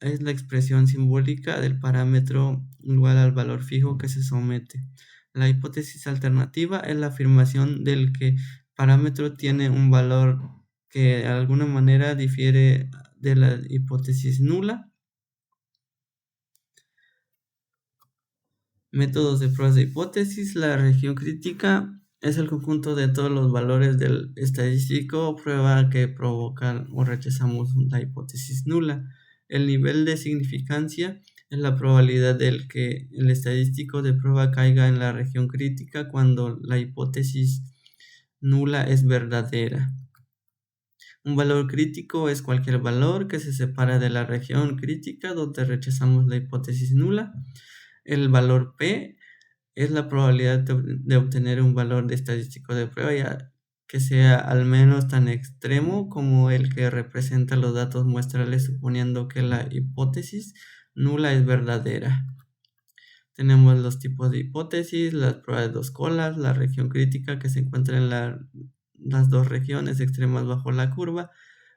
Es la expresión simbólica del parámetro igual al valor fijo que se somete. La hipótesis alternativa es la afirmación del que parámetro tiene un valor que de alguna manera difiere de la hipótesis nula. Métodos de pruebas de hipótesis. La región crítica es el conjunto de todos los valores del estadístico o prueba que provocan o rechazamos la hipótesis nula. El nivel de significancia es la probabilidad del que el estadístico de prueba caiga en la región crítica cuando la hipótesis nula es verdadera. Un valor crítico es cualquier valor que se separa de la región crítica donde rechazamos la hipótesis nula. El valor P es la probabilidad de obtener un valor de estadístico de prueba ya que sea al menos tan extremo como el que representa los datos muestrales, suponiendo que la hipótesis nula es verdadera. Tenemos los tipos de hipótesis, las pruebas de dos colas, la región crítica que se encuentra en las dos regiones extremas bajo la curva,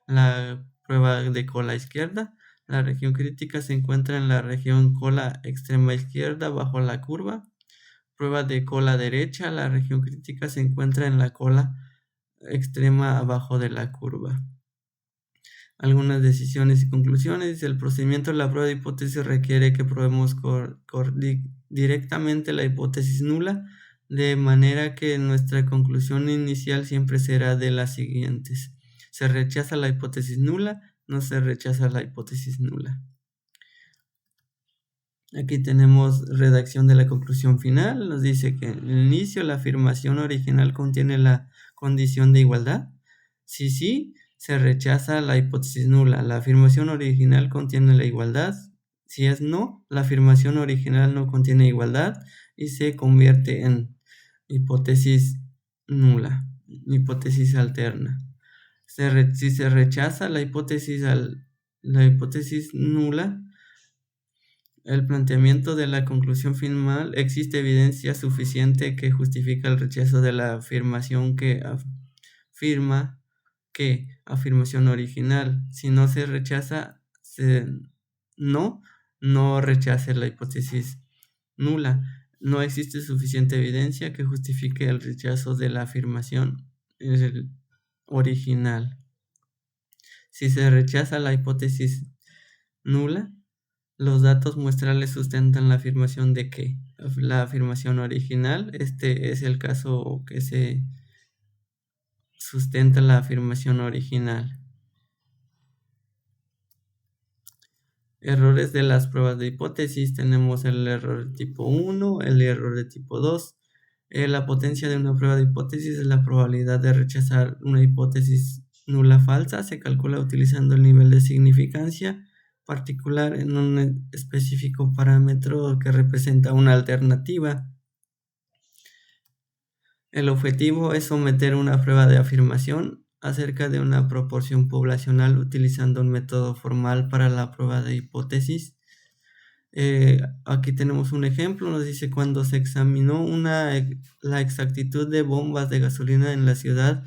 la prueba de cola izquierda. La región crítica se encuentra en la región cola extrema izquierda bajo la curva. Prueba de cola derecha, la región crítica se encuentra en la cola extrema abajo de la curva. Algunas decisiones y conclusiones. El procedimiento de la prueba de hipótesis requiere que probemos directamente la hipótesis nula, de manera que nuestra conclusión inicial siempre será de las siguientes. Se rechaza la hipótesis nula, no se rechaza la hipótesis nula. Aquí tenemos redacción de la conclusión final. Nos dice que en el inicio la afirmación original contiene la condición de igualdad. Si sí, se rechaza la hipótesis nula. La afirmación original contiene la igualdad. Si es no, la afirmación original no contiene igualdad y se convierte en hipótesis nula, hipótesis alterna. Si se rechaza la hipótesis nula, el planteamiento de la conclusión final, existe evidencia suficiente que justifica el rechazo de la afirmación que afirma que afirmación original. Si no se rechaza, no rechace la hipótesis nula. No existe suficiente evidencia que justifique el rechazo de la afirmación original. Si se rechaza la hipótesis nula, Los datos muestrales sustentan la afirmación de que la afirmación original, este es el caso que se sustenta la afirmación original. Errores de las pruebas de hipótesis. Tenemos el error de tipo 1, el error de tipo 2. La potencia de una prueba de hipótesis es la probabilidad de rechazar una hipótesis nula falsa. Se calcula utilizando el nivel de significancia particular en un específico parámetro que representa una alternativa. El objetivo es someter una prueba de afirmación acerca de una proporción poblacional utilizando un método formal para la prueba de hipótesis. Aquí tenemos un ejemplo, nos dice cuando se examinó la exactitud de bombas de gasolina en la ciudad,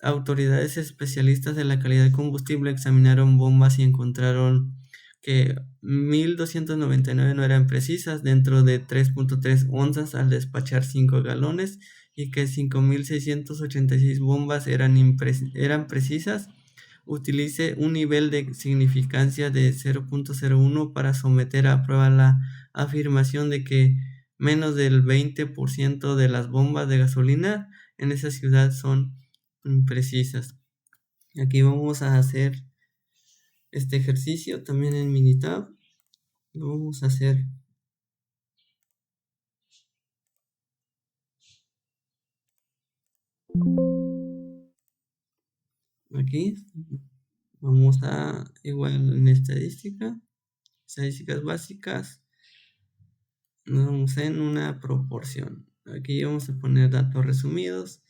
autoridades especialistas de la calidad de combustible examinaron bombas y encontraron que 1299 no eran precisas dentro de 3.3 onzas al despachar 5 galones y que 5686 bombas eran precisas. Utilice un nivel de significancia de 0.01 para someter a prueba la afirmación de que menos del 20% de las bombas de gasolina en esa ciudad son imprecisas. Aquí vamos a hacer este ejercicio también en Minitab. Lo vamos a hacer aquí. Vamos a igual en estadísticas básicas. Nos vamos en una proporción. Aquí vamos a poner datos resumidos,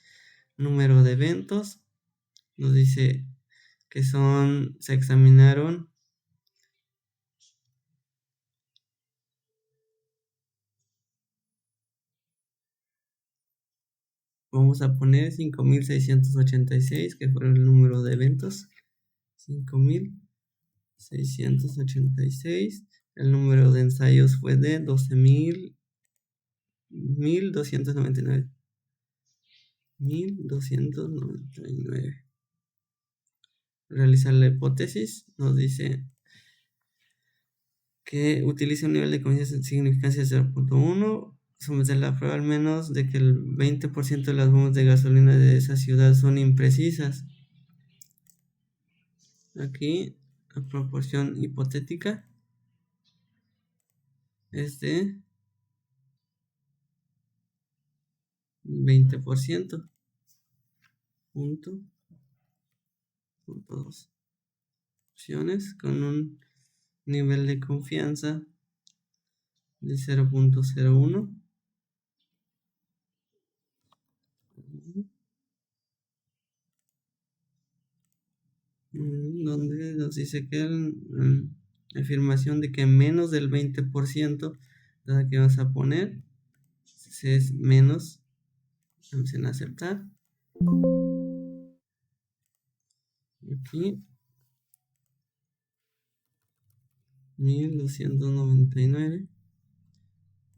número de eventos. Nos dice que se examinaron vamos a poner 5686, que fue el número de eventos. 5686. El número de ensayos fue de 1299. 1299. Realizar la hipótesis. Nos dice que utilice un nivel de significancia de 0.1. Someter la prueba al menos de que el 20% de las bombas de gasolina de esa ciudad son imprecisas. Aquí la proporción hipotética es de 20%. Punto 2 opciones con un nivel de confianza de 0.01. Donde nos dice que la afirmación de que menos del 20%, la que vas a poner es menos, vamos en aceptar. Aquí 1299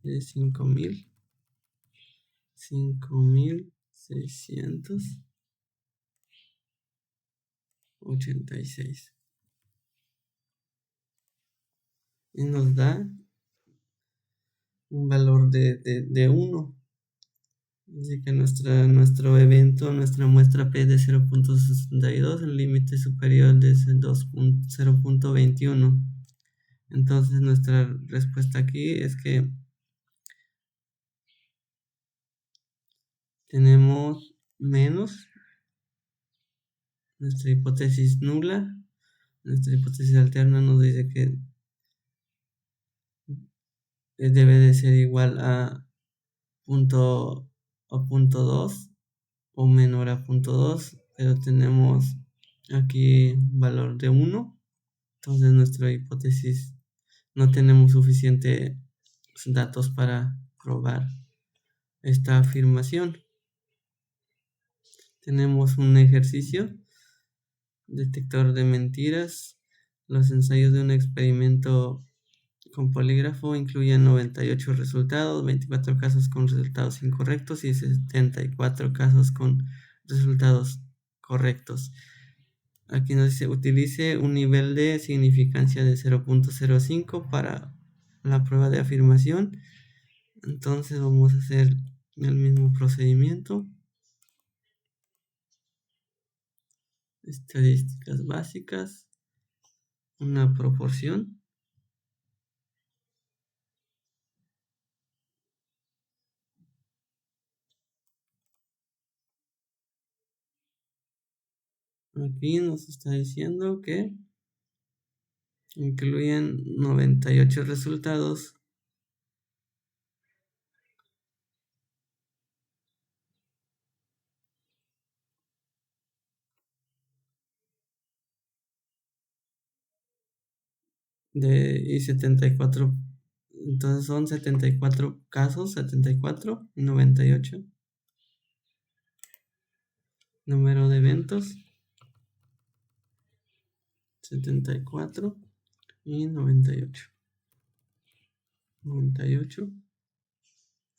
de 5686 y nos da un valor de 1. Así que nuestro evento, nuestra muestra P de 0.62, el límite superior de 0.21. Entonces nuestra respuesta aquí es que tenemos menos nuestra hipótesis nula. Nuestra hipótesis alterna nos dice que debe de ser igual a punto 2 o menor a punto 2, pero tenemos aquí valor de 1. Entonces nuestra hipótesis no tenemos suficientes datos para probar esta afirmación. Tenemos un ejercicio, detector de mentiras. Los ensayos de un experimento con polígrafo incluyen 98 resultados, 24 casos con resultados incorrectos y 74 casos con resultados correctos. aquí nos dice utilice un nivel de significancia de 0.05 para la prueba de afirmación. Entonces vamos a hacer el mismo procedimiento. Estadísticas básicas, una proporción. Aquí nos está diciendo que incluyen 98 resultados y 74. Entonces son 74 casos, 74 y 98. Número de eventos, 74 y 98. 98.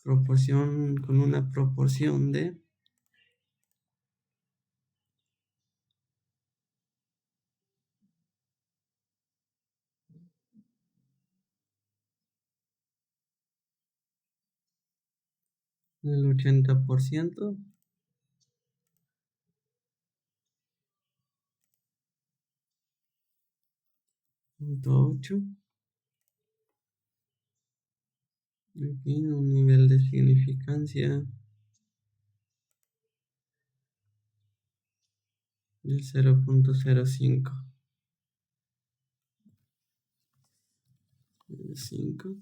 Proporción con una proporción de el 80%. 8. Aquí un nivel de significancia del 0.05. 5.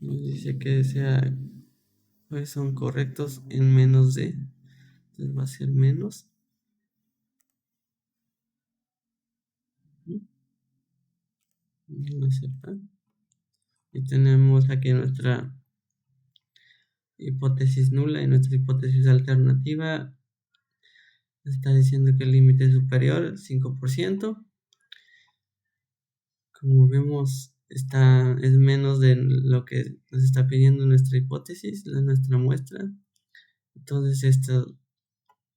Nos dice que pues son correctos en menos de. Entonces va a ser menos. No acepta. Y tenemos aquí nuestra hipótesis nula y nuestra hipótesis alternativa. Está diciendo que el límite superior es 5%. Como vemos, es menos de lo que nos está pidiendo nuestra hipótesis, nuestra muestra. Entonces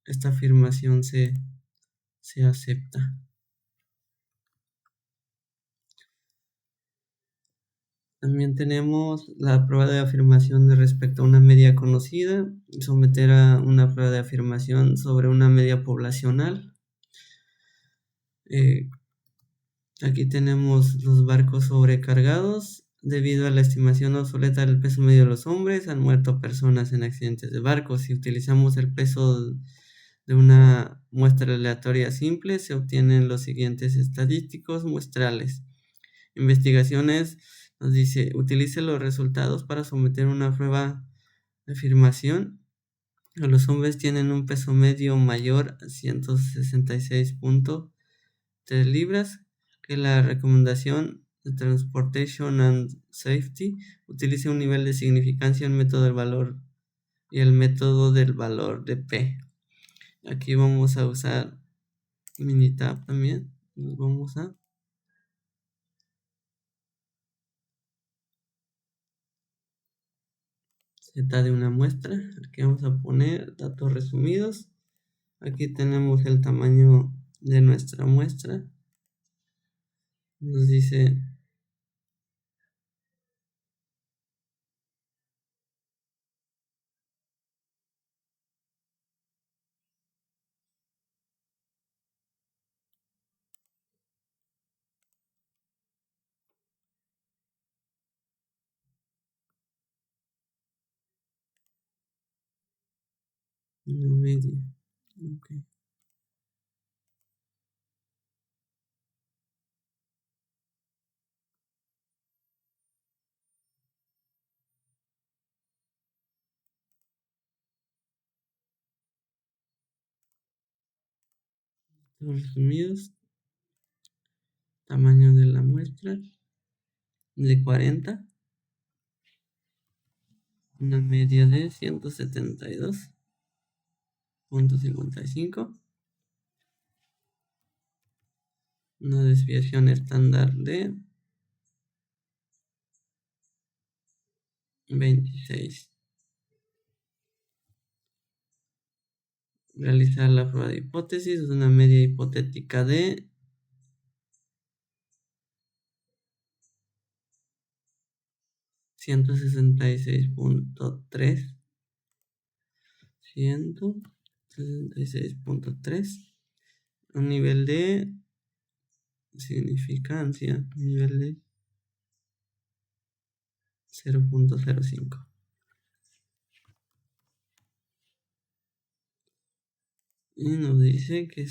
esta afirmación se acepta. También tenemos la prueba de afirmación respecto a una media conocida, someter a una prueba de afirmación sobre una media poblacional. Aquí tenemos los barcos sobrecargados. Debido a la estimación obsoleta del peso medio de los hombres, han muerto personas en accidentes de barcos. Si utilizamos el peso de una muestra aleatoria simple, se obtienen los siguientes estadísticos muestrales. Investigaciones nos dice, utilice los resultados para someter una prueba de afirmación. Los hombres tienen un peso medio mayor a 166.3 libras que la recomendación de Transportation and Safety. Utilice un nivel de significancia, el método del valor y el método del valor de P. Aquí vamos a usar Minitab también. Nos vamos a Z de una muestra. Aquí vamos a poner datos resumidos. Aquí tenemos el tamaño de nuestra muestra. Nos dice una media. Okay. Resumidos. Tamaño de la muestra de 40. Una media de 172.55. Una desviación estándar de 26. realizar la prueba de hipótesis, una media hipotética de 166.3, 166.3, un nivel de significancia, nivel de 0.05. Y nos dice que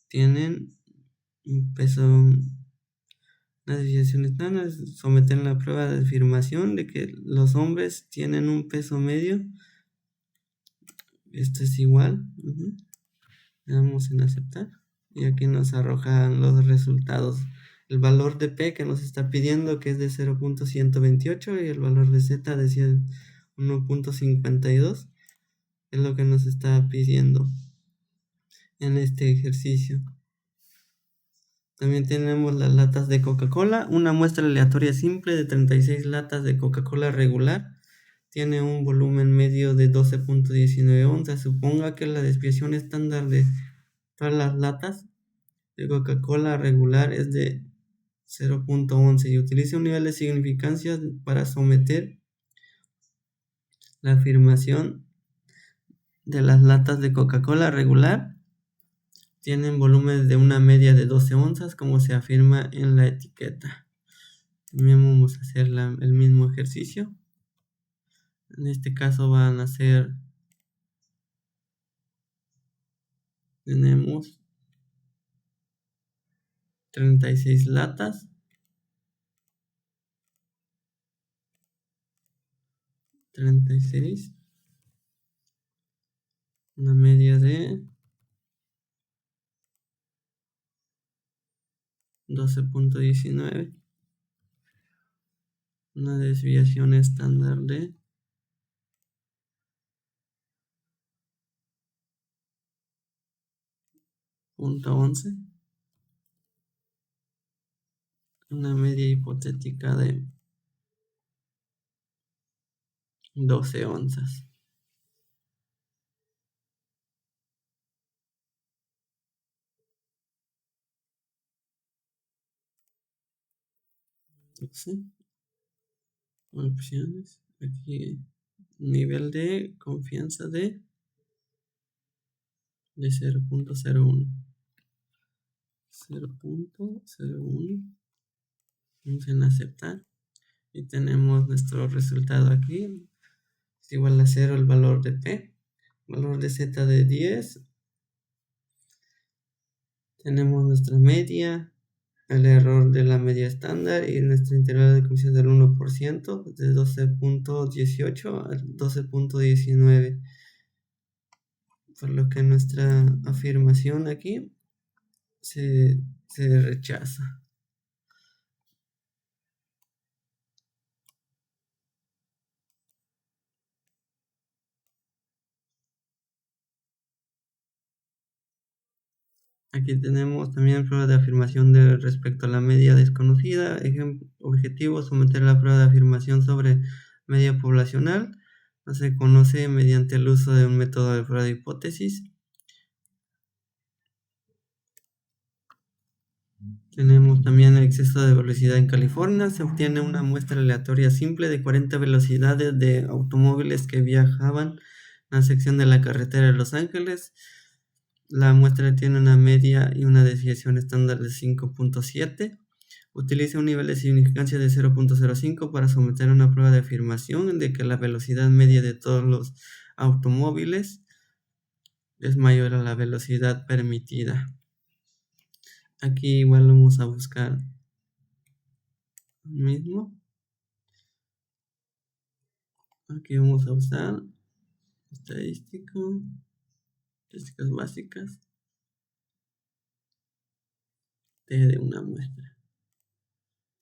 tienen un peso, una desviación estándar, someten la prueba de afirmación de que los hombres tienen un peso medio. Esto es igual. Le damos en aceptar. Y aquí nos arrojan los resultados. El valor de P que nos está pidiendo, que es de 0.128, y el valor de Z de 1.52, es lo que nos está pidiendo en este ejercicio. También tenemos las latas de Coca-Cola, una muestra aleatoria simple de 36 latas de Coca-Cola regular. Tiene un volumen medio de 12.19 onzas. Suponga que la desviación estándar de todas las latas de Coca-Cola regular es de 0.11 y utilice un nivel de significancia para someter la afirmación de las latas de Coca-Cola regular. Tienen volúmenes de una media de 12 onzas, como se afirma en la etiqueta. También vamos a hacer el mismo ejercicio. En este caso van a ser, tenemos 36 latas, 36, una media de 12.19, una desviación estándar de 0.11, una media hipotética de 12 onzas. Entonces, opciones, aquí nivel de confianza de 0.01. 0.01. Vamos en aceptar. Y tenemos nuestro resultado aquí. Es igual a 0 el valor de P. Valor de Z de 10. Tenemos nuestra media. El error de la media estándar y nuestro intervalo de confianza del 1%, de 12.18 a 12.19. Por lo que nuestra afirmación aquí se rechaza. Aquí tenemos también prueba de afirmación respecto a la media desconocida. Objetivo: someter la prueba de afirmación sobre media poblacional. No se conoce mediante el uso de un método de prueba de hipótesis. Tenemos también el exceso de velocidad en California. Se obtiene una muestra aleatoria simple de 40 velocidades de automóviles que viajaban en la sección de la carretera de Los Ángeles. La muestra tiene una media y una desviación estándar de 5.7. Utiliza un nivel de significancia de 0.05 para someter una prueba de afirmación de que la velocidad media de todos los automóviles es mayor a la velocidad permitida. Aquí igual vamos a buscar lo mismo. Aquí vamos a usar estadísticas básicas de una muestra.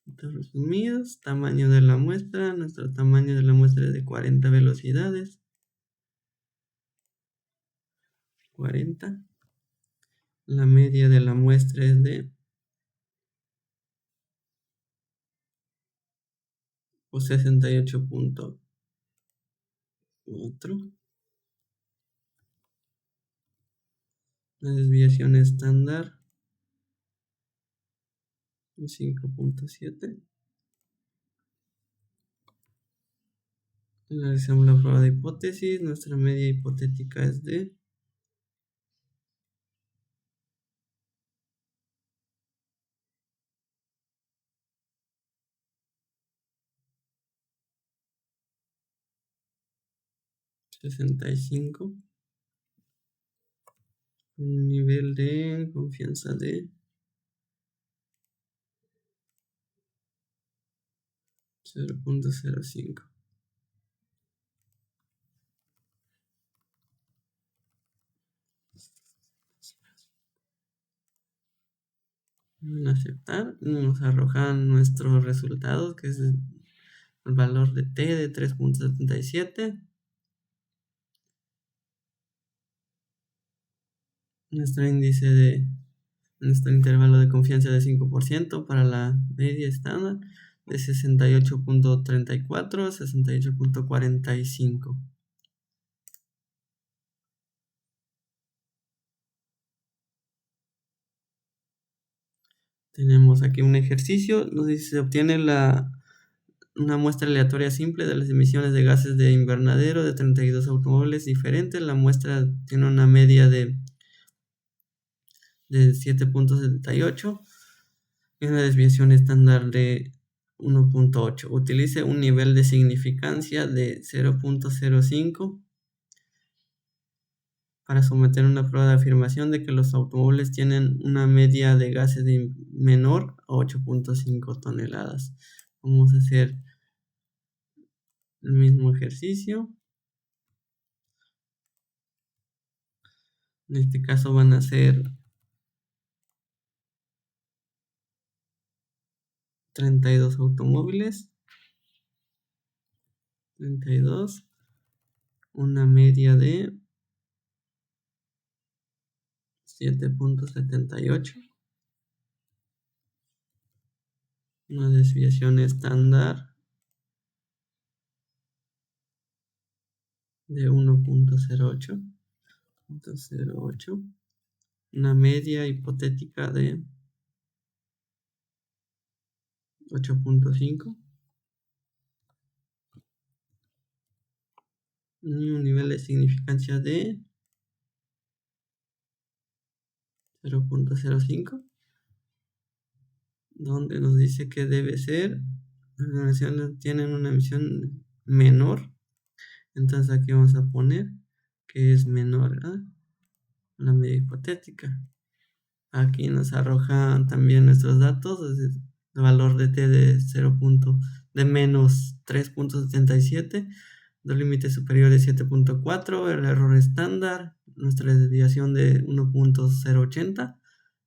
Entonces, resumidos, tamaño de la muestra. Nuestro tamaño de la muestra es de 40 velocidades. 40. La media de la muestra es de 68.4. La desviación estándar 5.7. Realizamos la prueba de hipótesis. Nuestra media hipotética es de 65. Un nivel de confianza de 0.05. En aceptar, nos arrojan nuestros resultados, que es el valor de t de 3.77. Nuestro intervalo de confianza de 5% para la media estándar de 68.34 a 68.45. Tenemos aquí un ejercicio, nos dice se obtiene una muestra aleatoria simple de las emisiones de gases de invernadero de 32 automóviles diferentes. La muestra tiene una media de 7.78 y una desviación estándar de 1.8. Utilice un nivel de significancia de 0.05 para someter una prueba de afirmación de que los automóviles tienen una media de gases menor a 8.5 toneladas. Vamos a hacer el mismo ejercicio. En este caso van a ser 32 automóviles. 32. Una media de 7.78. Una desviación estándar de 1.08. Una media hipotética de 8.5. Y un nivel de significancia de 0.05, donde nos dice que debe ser, las emisiones tienen una emisión menor, entonces aquí vamos a poner que es menor a la media hipotética. Aquí nos arrojan también nuestros datos, es decir, el valor de t de menos 3.77, dos límites superiores 7.4, el error estándar, nuestra desviación de 1.080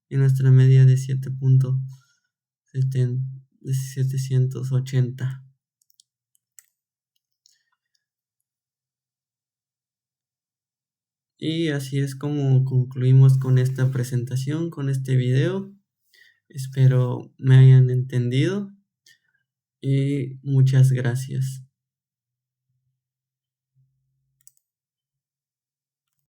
y nuestra media de 780. Y así es como concluimos con esta presentación, con este video. Espero me hayan entendido y muchas gracias.